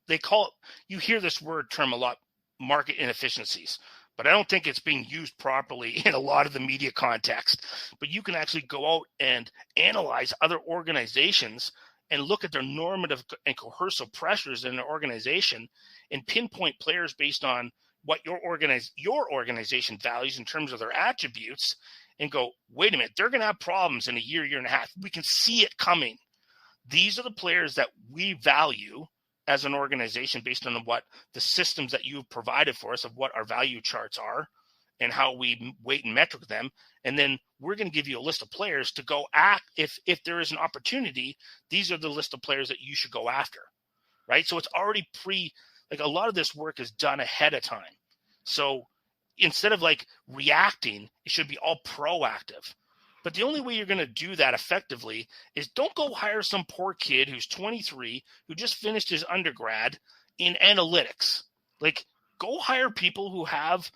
Speaker 5: They call it. You hear this term a lot, market inefficiencies. But I don't think it's being used properly in a lot of the media context. But you can actually go out and analyze other organizations and look at their normative and coercive pressures in their organization and pinpoint players based on what your organization values in terms of their attributes and go, wait a minute, they're going to have problems in a year and a half. We can see it coming. These are the players that we value as an organization based on what the systems that you've provided for us of what our value charts are and how we weight and metric them. And then we're going to give you a list of players to go act. If there is an opportunity, these are the list of players that you should go after. Right. So it's already a lot of this work is done ahead of time. So instead of reacting, it should be all proactive. But the only way you're going to do that effectively is don't go hire some poor kid who's 23, who just finished his undergrad in analytics. Go hire people who have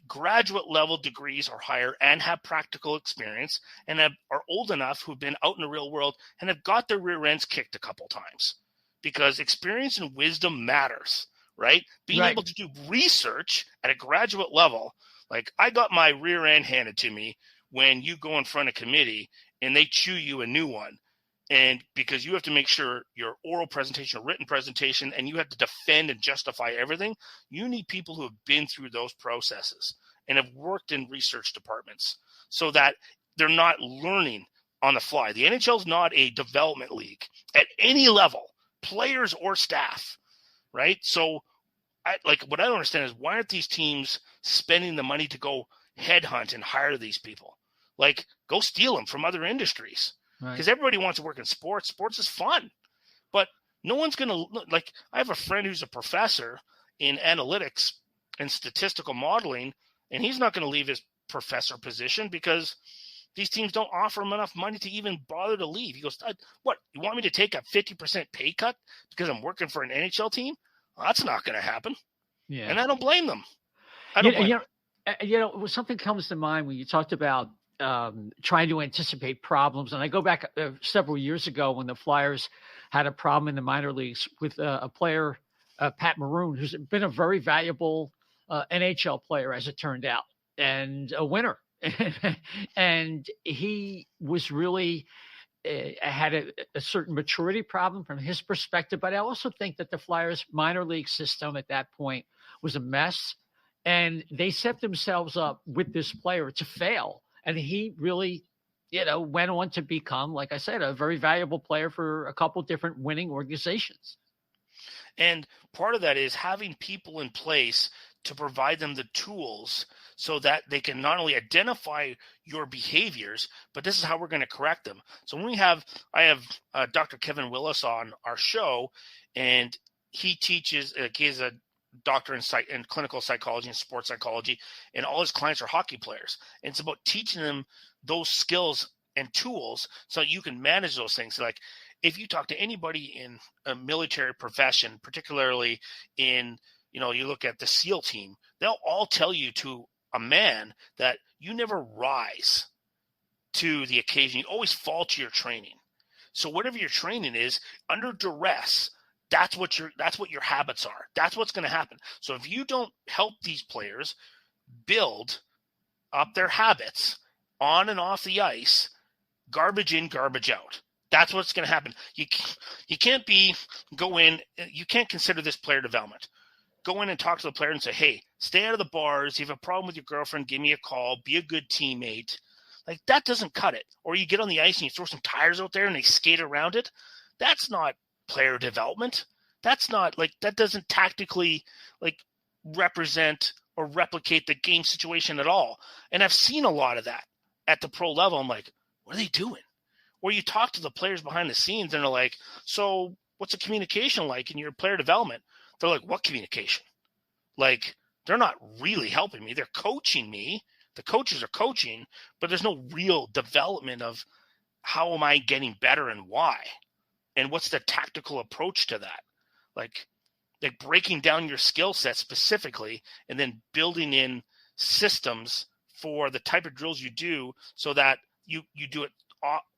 Speaker 5: graduate level degrees or higher and have practical experience and are old enough, who've been out in the real world and have got their rear ends kicked a couple times, because experience and wisdom matters, right? Being able to do research at a graduate level. I got my rear end handed to me when you go in front of committee and they chew you a new one. And because you have to make sure your oral presentation, or written presentation, and you have to defend and justify everything, you need people who have been through those processes and have worked in research departments so that they're not learning on the fly. The NHL is not a development league at any level, players or staff, right? So what I don't understand is, why aren't these teams spending the money to go headhunt and hire these people? Go steal them from other industries, because everybody wants to work in sports. Sports is fun, but no one's going to I have a friend who's a professor in analytics and statistical modeling, and he's not going to leave his professor position because these teams don't offer him enough money to even bother to leave. He goes, what, you want me to take a 50% pay cut because I'm working for an NHL team? Well, that's not going to happen. Yeah. And I don't blame them.
Speaker 2: Something comes to mind when you talked about trying to anticipate problems. And I go back several years ago when the Flyers had a problem in the minor leagues with a player, Pat Maroon, who's been a very valuable NHL player, as it turned out, and a winner. And he was really had a certain maturity problem from his perspective. But I also think that the Flyers minor league system at that point was a mess. And they set themselves up with this player to fail. And he really, went on to become, like I said, a very valuable player for a couple different winning organizations.
Speaker 5: And part of that is having people in place to provide them the tools so that they can not only identify your behaviors, but this is how we're going to correct them. So when I have Dr. Kevin Willis on our show, and he teaches, he's a doctor in clinical psychology and sports psychology, and all his clients are hockey players. And it's about teaching them those skills and tools so you can manage those things. if you talk to anybody in a military profession, particularly in, you look at the SEAL team, they'll all tell you to a man that you never rise to the occasion. You always fall to your training. So whatever your training is, under duress, that's what your habits are. That's what's going to happen. So if you don't help these players build up their habits on and off the ice, garbage in, garbage out. That's what's going to happen. You can't go in. You can't consider this player development. Go in and talk to the player and say, hey, stay out of the bars. You have a problem with your girlfriend, give me a call. Be a good teammate. Like, that doesn't cut it. Or you get on the ice and you throw some tires out there and they skate around it. That's not player development. That's not that doesn't tactically represent or replicate the game situation at all. And I've seen a lot of that at the pro level. I'm like, what are they doing? Or you talk to the players behind the scenes and they're like, so what's the communication like in your player development? They're like, what communication? They're not really helping me. They're coaching me. The coaches are coaching, but there's no real development of how am I getting better and why? And what's the tactical approach to that? Like breaking down your skill set specifically and then building in systems for the type of drills you do so that you do it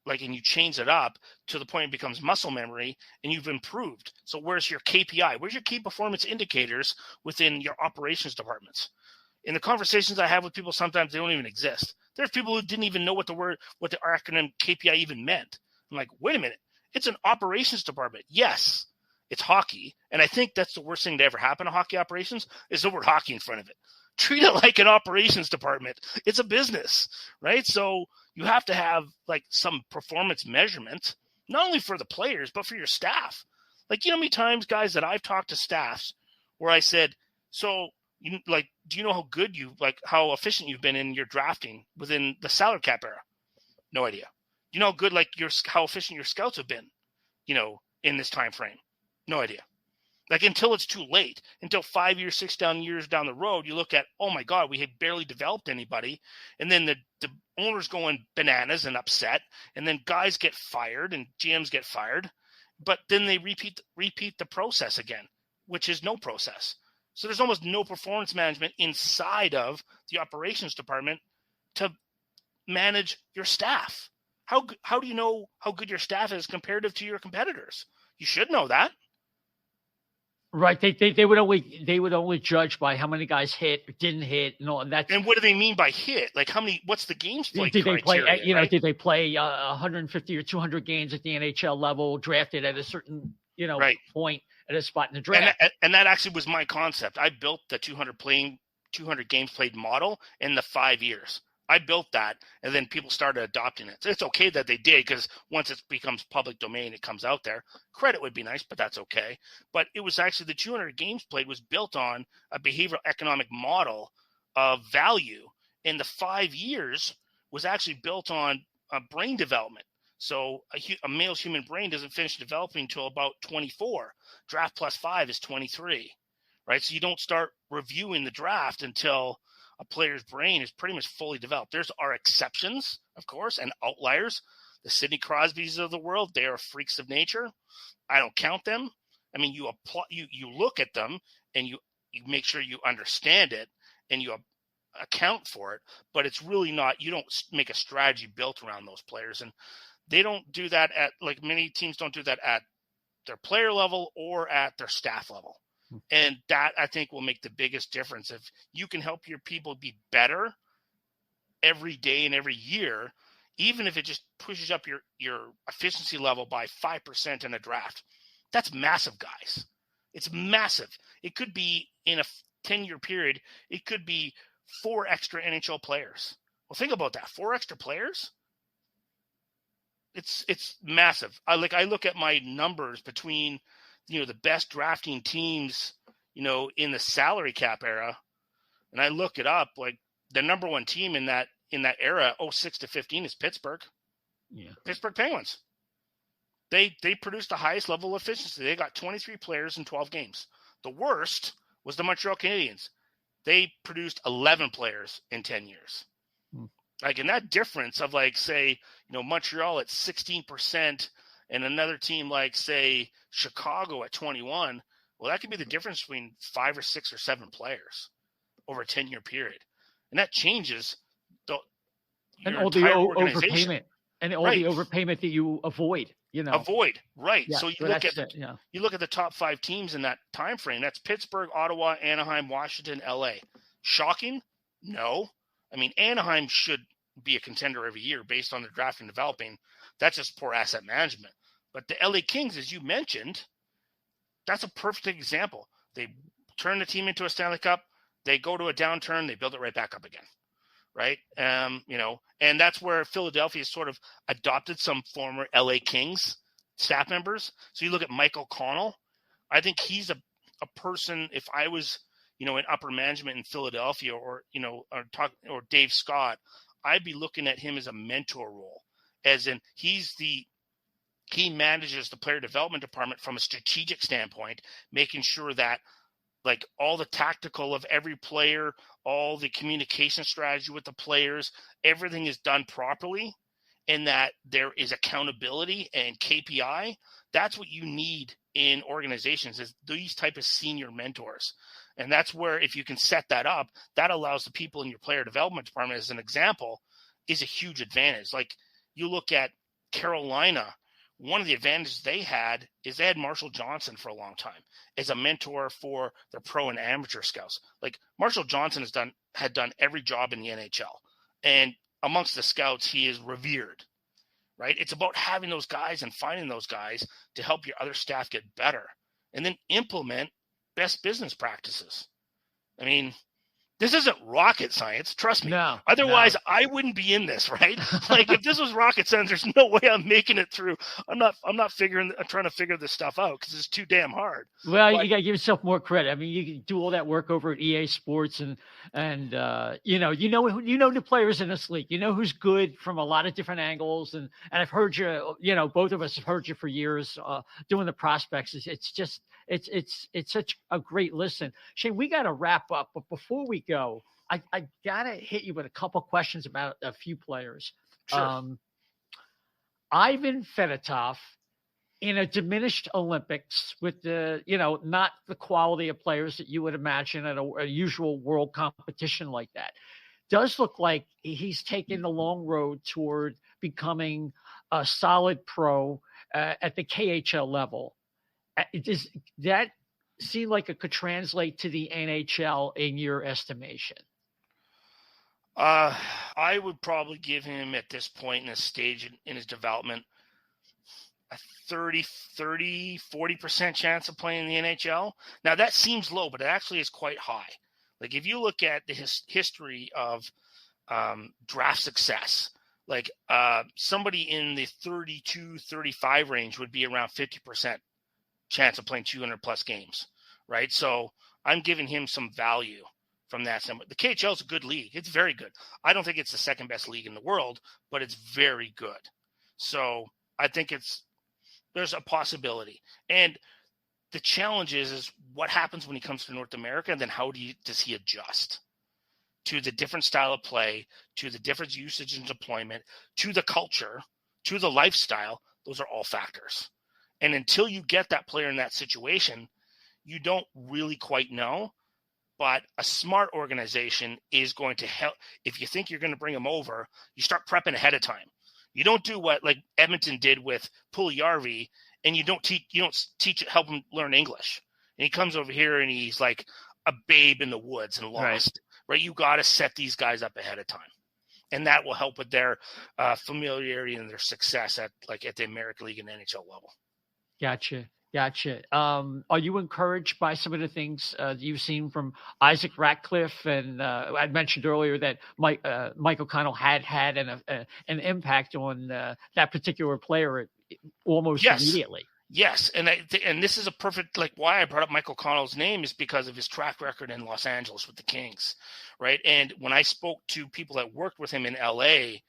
Speaker 5: and you change it up to the point it becomes muscle memory and you've improved. So where's your KPI? Where's your key performance indicators within your operations departments? In the conversations I have with people, sometimes they don't even exist. There's people who didn't even know what the acronym KPI even meant. I'm like, wait a minute. It's an operations department. Yes, it's hockey. And I think that's the worst thing to ever happen to hockey operations is the word hockey in front of it. Treat it like an operations department. It's a business, right? So you have to have some performance measurement, not only for the players, but for your staff. How many times, guys, that I've talked to staffs where I said, so do you know how good how efficient you've been in your drafting within the salary cap era? No idea. Do you know how good, how efficient your scouts have been, in this time frame? No idea. Until it's too late, until 5 years, 6 years down the road, you look at, oh my God, we had barely developed anybody. And then the owner's going bananas and upset. And then guys get fired and GMs get fired. But then they repeat the process again, which is no process. So there's almost no performance management inside of the operations department to manage your staff. How do you know how good your staff is comparative to your competitors? You should know that.
Speaker 2: Right. They would only judge by how many guys hit or didn't hit and all that.
Speaker 5: And what do they mean by hit? How many? What's the games played?
Speaker 2: Did they play?
Speaker 5: Right?
Speaker 2: Did they play 150 or 200 games at the NHL level, drafted at a certain point at a spot in the draft?
Speaker 5: And that actually was my concept. I built the 200 games played model in the 5 years. I built that, and then people started adopting it. So it's okay that they did, because once it becomes public domain, it comes out there. Credit would be nice, but that's okay. But it was actually the 200 games played was built on a behavioral economic model of value. And the 5 years was actually built on brain development. So a male's human brain doesn't finish developing until about 24. Draft plus 5 is 23, right? So you don't start reviewing the draft until a player's brain is pretty much fully developed. There's our exceptions, of course, and outliers. The Sidney Crosbys of the world, they are freaks of nature. I don't count them. I mean, you look at them and you make sure you understand it and you account for it, but it's really not, you don't make a strategy built around those players. And they don't do that many teams don't do that at their player level or at their staff level. And that, I think, will make the biggest difference. If you can help your people be better every day and every year, even if it just pushes up your efficiency level by 5% in a draft, that's massive, guys. It's massive. It could be in a 10-year period, it could be 4 extra NHL players. Well, think about that. 4 extra players? It's massive. I look at my numbers between the best drafting teams, in the salary cap era, and I look it up, the number one team in that era, 06 to 15, is Pittsburgh.
Speaker 2: Yeah.
Speaker 5: Pittsburgh Penguins. They produced the highest level of efficiency. They got 23 players in 12 games. The worst was the Montreal Canadiens. They produced 11 players in 10 years. In that difference of Montreal at 16% And another team like, say, Chicago at 21, well, that could be the difference between 5 or 6 or 7 players over a 10-year period. And that changes your entire organization.
Speaker 2: Overpayment. And all the overpayment that you avoid,
Speaker 5: Right.
Speaker 2: Yeah,
Speaker 5: so you look at the top 5 teams in that time frame. That's Pittsburgh, Ottawa, Anaheim, Washington, LA. Shocking? No. I mean, Anaheim should be a contender every year based on their draft and developing. That's just poor asset management. But the LA Kings, as you mentioned, that's a perfect example. They turn the team into a Stanley Cup. They go to a downturn. They build it right back up again. Right. And that's where Philadelphia sort of adopted some former LA Kings staff members. So you look at Mike O'Connell. I think he's a person, if I was, in upper management in Philadelphia or Dave Scott, I'd be looking at him as a mentor role, as in he manages the player development department from a strategic standpoint, making sure that like all the tactical of every player, all the communication strategy with the players, everything is done properly, and that there is accountability and KPI. That's what you need in organizations, is these type of senior mentors. And that's where, if you can set that up, that allows the people in your player development department, as an example, is a huge advantage. Like you look at Carolina, one of the advantages they had is they had Marshall Johnson for a long time as a mentor for their pro and amateur scouts. Like Marshall Johnson had done every job in the NHL, and amongst the scouts, he is revered, right? It's about having those guys and finding those guys to help your other staff get better, and then implement best business practices. I mean, this isn't rocket science, trust me.
Speaker 2: No,
Speaker 5: Otherwise, I wouldn't be in this, right? Like if this was rocket science, there's no way I'm making it through. I'm trying to figure this stuff out because it's too damn hard.
Speaker 2: Well, you got to give yourself more credit. I mean, you can do all that work over at EA Sports and you know the players in this league. You know who's good from a lot of different angles. And I've heard you, both of us have heard you for years doing the prospects. It's such a great listen. Shane, we got to wrap up, but before we go, I got to hit you with a couple questions about a few players.
Speaker 5: Sure.
Speaker 2: Ivan Fenitov in a diminished Olympics with not the quality of players that you would imagine at a usual world competition like that, does look like he's taken the long road toward becoming a solid pro at the KHL level. Does that seem like it could translate to the NHL in your estimation?
Speaker 5: I would probably give him at this point in his stage in his development a 40% chance of playing in the NHL. Now that seems low, but it actually is quite high. Like if you look at the history of draft success, like somebody in the 32-35 range would be around 50% chance of playing 200 plus games, right? So I'm giving him some value from that standpoint. The KHL is a good league. It's very good. I don't think it's the second best league in the world, but it's very good. So I think there's a possibility. And the challenge is what happens when he comes to North America, and then how does he adjust to the different style of play, to the different usage and deployment, to the culture, to the lifestyle. Those are all factors. And until you get that player in that situation, you don't really quite know. But a smart organization is going to help. If you think you're going to bring him over, you start prepping ahead of time. You don't do what like Edmonton did with Puljujarvi, and you don't help him learn English. And he comes over here and he's like a babe in the woods and lost. Right? You got to set these guys up ahead of time, and that will help with their familiarity and their success at the American League and NHL level. Gotcha.
Speaker 2: Are you encouraged by some of the things you've seen from Isaac Ratcliffe? And I mentioned earlier that Mike O'Connell had an impact on that particular player almost immediately.
Speaker 5: Yes, and this is a perfect, why I brought up Mike O'Connell's name is because of his track record in Los Angeles with the Kings, right? And when I spoke to people that worked with him in LA,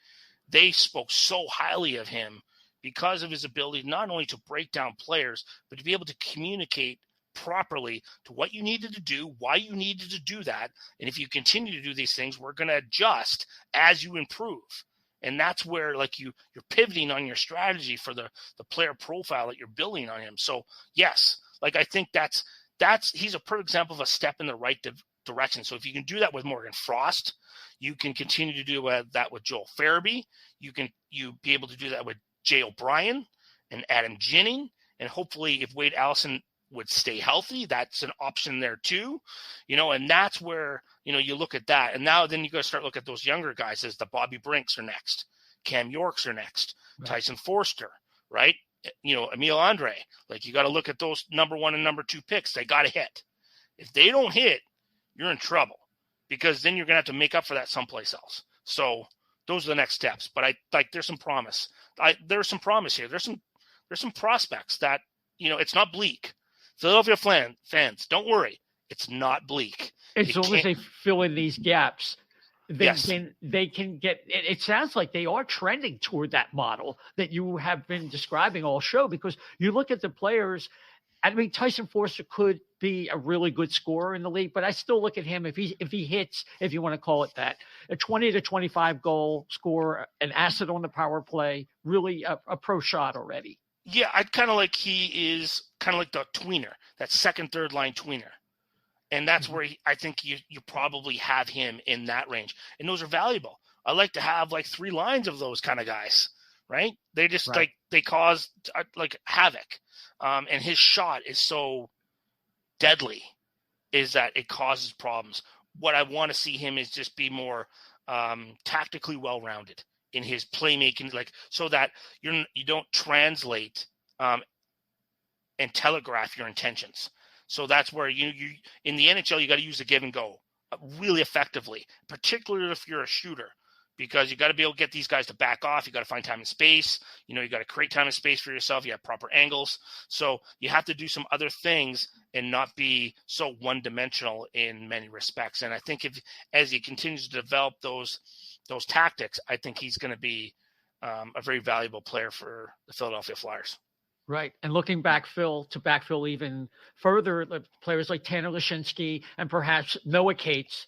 Speaker 5: they spoke so highly of him because of his ability not only to break down players, but to be able to communicate properly to what you needed to do, why you needed to do that. And if you continue to do these things, we're going to adjust as you improve. And that's where like you're pivoting on your strategy for the player profile that you're building on him. So yes, like I think he's a perfect example of a step in the right direction. So if you can do that with Morgan Frost, you can continue to do that with Joel Farabee. You be able to do that with Jay O'Brien and Adam Ginning. And hopefully if Wade Allison would stay healthy, that's an option there too, and that's where, you look at that. And now then you got to start looking at those younger guys as the Bobby Brinks are next. Cam Yorks are next. Right. Tyson Forster, right? Emil Andre. Like you got to look at those number 1 and number 2 picks. They got to hit. If they don't hit, you're in trouble because then you're going to have to make up for that someplace else. So those are the next steps. But there's some promise. There's some promise here. There's some prospects that, it's not bleak. Philadelphia fans, don't worry. It's not bleak.
Speaker 2: As long as they fill in these gaps, they can get – it sounds like they are trending toward that model that you have been describing all show, because you look at the players – I mean, Tyson Forster could be a really good scorer in the league, but I still look at him if he hits, if you want to call it that, a 20 to 25 goal scorer, an asset on the power play, really a pro shot already.
Speaker 5: Yeah, I'd kind of like he is kind of like the tweener, that second, third line tweener. And that's where I think you probably have him in that range. And those are valuable. I like to have like 3 lines of those kind of guys, right? They just like they cause like havoc. And his shot is so deadly is that it causes problems. What I want to see him is just be more tactically well-rounded in his playmaking, like so that you don't translate and telegraph your intentions. So that's where you in the NHL, you got to use the give and go really effectively, particularly if you're a shooter, because you got to be able to get these guys to back off. You got to find time and space. You got to create time and space for yourself. You have proper angles. So you have to do some other things and not be so one-dimensional in many respects. And I think as he continues to develop those tactics, I think he's going to be a very valuable player for the Philadelphia Flyers.
Speaker 2: Right. And looking to backfill even further, players like Tanner Lashinsky and perhaps Noah Cates.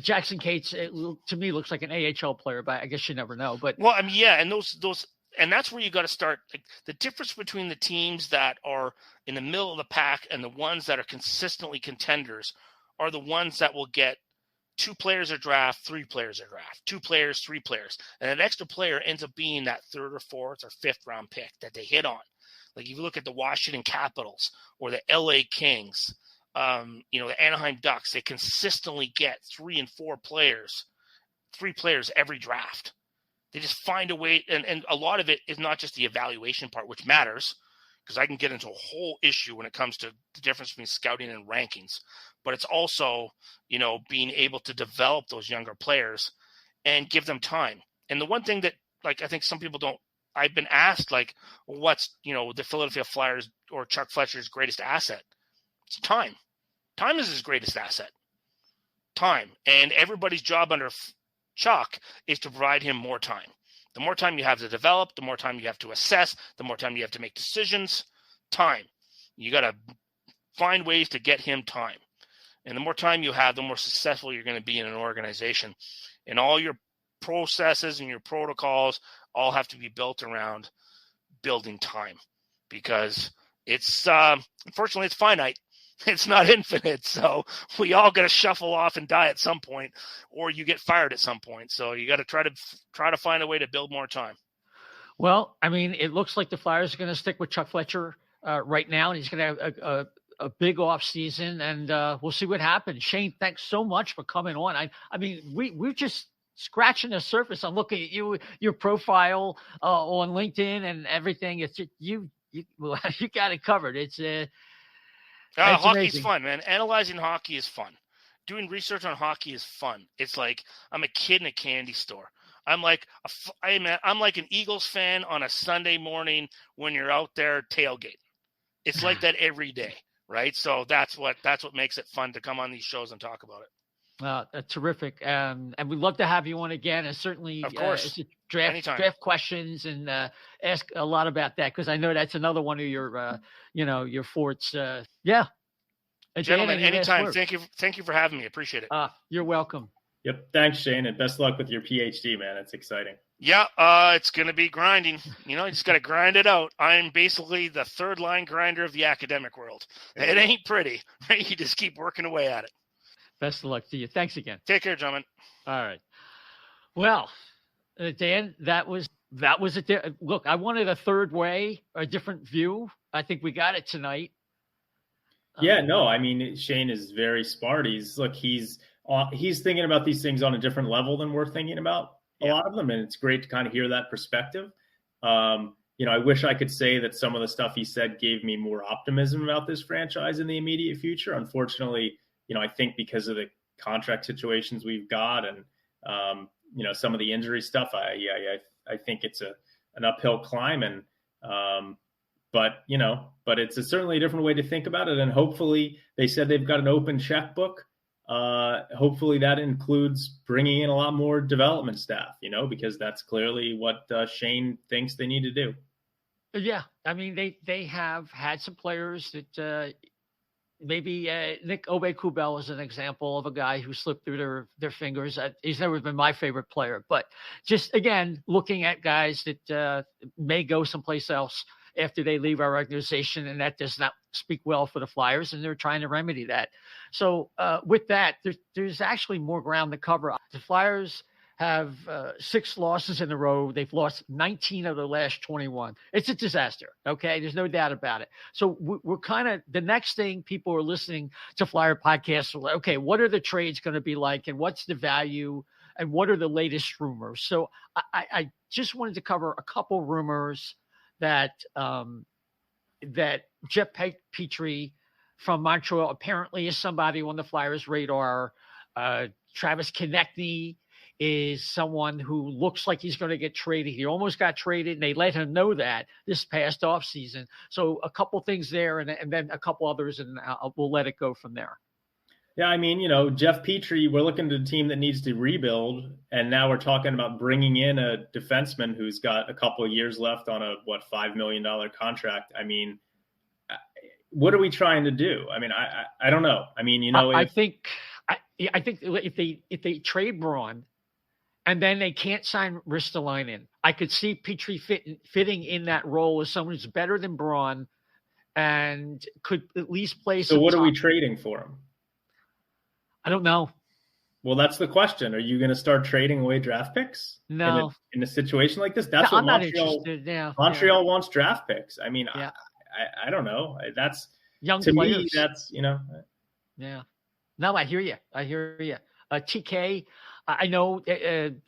Speaker 2: Jackson Cates, to me, looks like an AHL player, but I guess you never know. But
Speaker 5: well, I mean, yeah, and those, and that's where you got to start. Like, the difference between the teams that are in the middle of the pack and the ones that are consistently contenders are the ones that will get 2 players a draft, 3 players a draft, 2 players, 3 players, and an extra player ends up being that 3rd or 4th or 5th round pick that they hit on. Like if you look at the Washington Capitals or the LA Kings. The Anaheim Ducks, they consistently get 3 and 4 players, 3 players every draft. They just find a way. And a lot of it is not just the evaluation part, which matters, because I can get into a whole issue when it comes to the difference between scouting and rankings. But it's also, being able to develop those younger players and give them time. And the one thing that, like, I think some people don't, I've been asked, like, what's, the Philadelphia Flyers or Chuck Fletcher's greatest asset? It's time. Time is his greatest asset. Time. And everybody's job under Chuck is to provide him more time. The more time you have to develop, the more time you have to assess, the more time you have to make decisions. Time. You got to find ways to get him time. And the more time you have, the more successful you're going to be in an organization. And all your processes and your protocols all have to be built around building time, because it's unfortunately it's finite. It's not infinite. So we all got to shuffle off and die at some point, or you get fired at some point. So you got to try to find a way to build more time.
Speaker 2: Well, I mean, it looks like the Flyers are going to stick with Chuck Fletcher right now, and he's going to have a big off season, and we'll see what happens. Shane, thanks so much for coming on. I mean, we're just scratching the surface. I'm looking at your profile on LinkedIn and everything. It's just, you got it covered. It's
Speaker 5: hockey's
Speaker 2: amazing.
Speaker 5: Fun, man. Analyzing hockey is fun. Doing research on hockey is fun. It's like I'm a kid in a candy store. I'm like an Eagles fan on a Sunday morning when you're out there tailgating. It's like that every day, right? So that's what makes it fun to come on these shows and talk about it.
Speaker 2: Terrific. And we'd love to have you on again. And certainly,
Speaker 5: of course,
Speaker 2: draft questions and ask a lot about that, because I know that's another one of your, your forts. Yeah.
Speaker 5: Gentlemen, anytime. Thank you for having me. Appreciate it.
Speaker 2: You're welcome.
Speaker 4: Yep. Thanks, Shane. And best luck with your PhD, man. It's exciting.
Speaker 5: Yeah, it's going to be grinding. You just got to grind it out. I'm basically the third line grinder of the academic world. It ain't pretty, right? You just keep working away at it.
Speaker 2: Best of luck to you. Thanks again.
Speaker 5: Take care, gentlemen.
Speaker 2: All right. Well, Dan, that was it. Look, I wanted a third way, a different view. I think we got it tonight.
Speaker 4: Yeah, no, I mean, Shane is very smart. He's thinking about these things on a different level than we're thinking about a lot of them. And it's great to kind of hear that perspective. I wish I could say that some of the stuff he said gave me more optimism about this franchise in the immediate future. Unfortunately, I think because of the contract situations we've got and, some of the injury stuff, I think it's an uphill climb. And, but it's certainly a different way to think about it. And hopefully they said they've got an open checkbook. Hopefully that includes bringing in a lot more development staff, because that's clearly what Shane thinks they need to do.
Speaker 2: Yeah. I mean, they have had some players that maybe Nick Aube-Kubel is an example of a guy who slipped through their fingers. He's never been my favorite player, but just, again, looking at guys that may go someplace else after they leave our organization, and that does not speak well for the Flyers, and they're trying to remedy that. So with that, there's actually more ground to cover. The Flyers have 6 losses in a row. They've lost 19 of their last 21. It's a disaster, okay? There's no doubt about it. So we're kind of – the next thing people are listening to Flyer podcasts are like, okay, what are the trades going to be like, and what's the value, and what are the latest rumors? So I just wanted to cover a couple rumors that Jeff Petrie from Montreal apparently is somebody on the Flyers' radar. Travis Konecny is someone who looks like he's going to get traded. He almost got traded, and they let him know that this past offseason. So a couple things there, and then a couple others, and we'll let it go from there.
Speaker 4: Yeah, I mean, Jeff Petrie, we're looking at a team that needs to rebuild, and now we're talking about bringing in a defenseman who's got a couple of years left on a, $5 million contract. I mean, what are we trying to do? I mean, I don't know. I mean,
Speaker 2: I think if they trade Braun and then they can't sign Ristolainen, I could see Petrie fitting in that role as someone who's better than Braun and could at least play.
Speaker 4: So what are we trading for him?
Speaker 2: I don't know.
Speaker 4: Well, that's the question. Are you going to start trading away draft picks?
Speaker 2: No.
Speaker 4: In a situation like this? That's what
Speaker 2: I'm
Speaker 4: Montreal,
Speaker 2: not interested. Yeah.
Speaker 4: Montreal wants draft picks. I mean,
Speaker 2: yeah.
Speaker 4: I don't know. That's
Speaker 2: young
Speaker 4: to
Speaker 2: players.
Speaker 4: Me, that's,
Speaker 2: Yeah. No, I hear you. TK, I know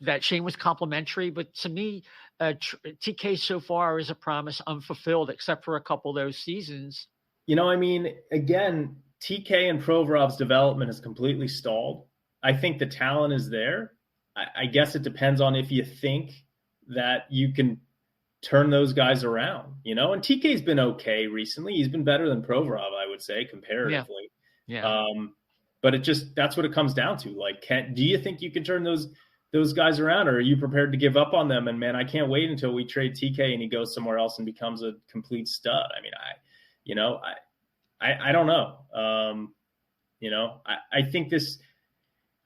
Speaker 2: that Shane was complimentary, but to me, TK so far is a promise unfulfilled, except for a couple of those seasons.
Speaker 4: I mean, again, TK and Provorov's development has completely stalled. I think the talent is there. I guess it depends on if you think that you can turn those guys around, and TK's been okay recently. He's been better than Provorov, I would say, comparatively.
Speaker 2: Yeah.
Speaker 4: But that's what it comes down to. Like, do you think you can turn those guys around, or are you prepared to give up on them? And man, I can't wait until we trade TK and he goes somewhere else and becomes a complete stud. I mean, I don't know.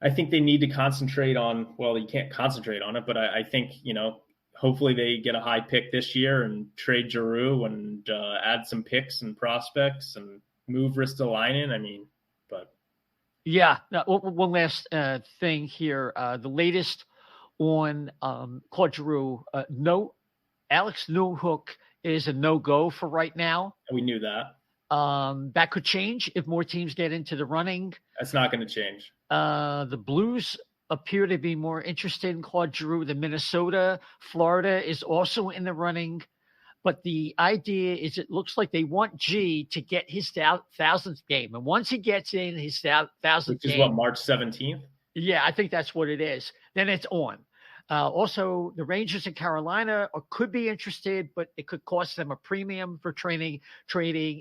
Speaker 4: I think they need to concentrate on, well, you can't concentrate on it, but I think, hopefully they get a high pick this year and trade Giroux and add some picks and prospects and move Ristolainen. I mean, but.
Speaker 2: Yeah. One last thing here. The latest on Claude Giroux. No, Alex Newhook is a no-go for right now.
Speaker 4: We knew that.
Speaker 2: That could change if more teams get into the running.
Speaker 4: That's not going to change.
Speaker 2: The Blues appear to be more interested in Claude Giroux than Minnesota. Florida is also in the running. But the idea is it looks like they want G to get his 1,000th game. And once he gets in his 1,000th game.
Speaker 4: Which is what, March 17th?
Speaker 2: Yeah, I think that's what it is. Then it's on. Also, the Rangers in Carolina could be interested, but it could cost them a premium for trading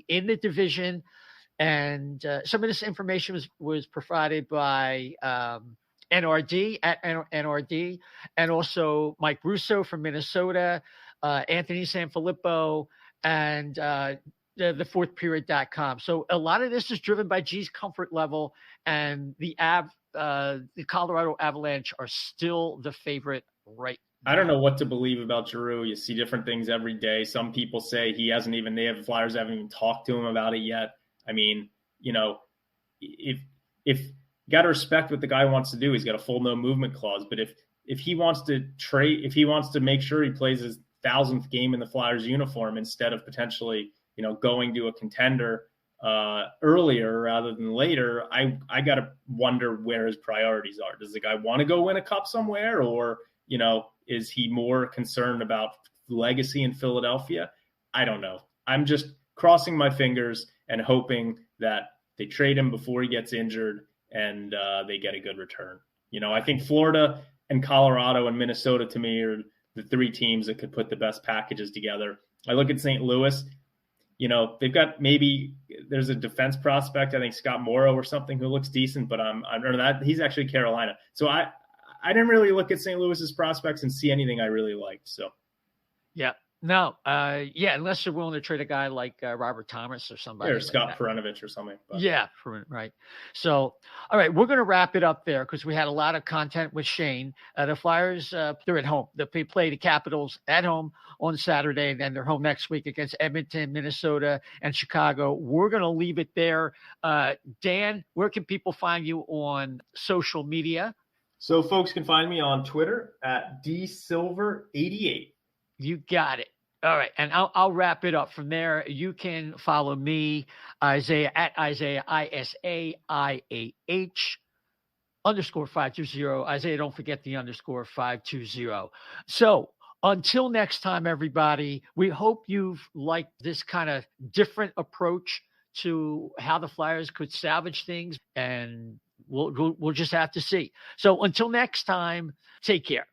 Speaker 2: in the division. And some of this information was provided by NRD at NRD, and also Mike Russo from Minnesota, Anthony Sanfilippo, and the fourthperiod.com. So a lot of this is driven by G's comfort level, and the Colorado Avalanche are still the favorite right
Speaker 4: I don't know what to believe about Giroux. You see different things every day. Some people say the Flyers haven't even talked to him about it yet. I mean, if you got to respect what the guy wants to do. He's got a full no movement clause, but if he wants to make sure he plays his 1,000th game in the Flyers uniform instead of potentially, going to a contender earlier rather than later, I got to wonder where his priorities are. Does the guy want to go win a cup somewhere, or, is he more concerned about legacy in Philadelphia? I don't know. I'm just crossing my fingers and hoping that they trade him before he gets injured and they get a good return. I think Florida and Colorado and Minnesota, to me, are the three teams that could put the best packages together. I look at St. Louis, they've got there's a defense prospect, I think Scott Morrow or something, who looks decent, but he's actually Carolina. So I didn't really look at St. Louis's prospects and see anything I really liked. So,
Speaker 2: yeah. No, unless you're willing to trade a guy like Robert Thomas or somebody.
Speaker 4: Or Scott Perunovich or something. But.
Speaker 2: Yeah, right. So, all right, we're going to wrap it up there because we had a lot of content with Shane. The Flyers, they're at home. They play the Capitals at home on Saturday, and then they're home next week against Edmonton, Minnesota, and Chicago. We're going to leave it there. Dan, where can people find you on social media?
Speaker 4: So folks can find me on Twitter at dsilver88.
Speaker 2: You got it. All right. And I'll wrap it up from there. You can follow me, Isaiah, at Isaiah, ISAIAH _520. Isaiah, don't forget the _520. So until next time, everybody, we hope you've liked this kind of different approach to how the Flyers could salvage things, and we'll just have to see. So until next time, take care.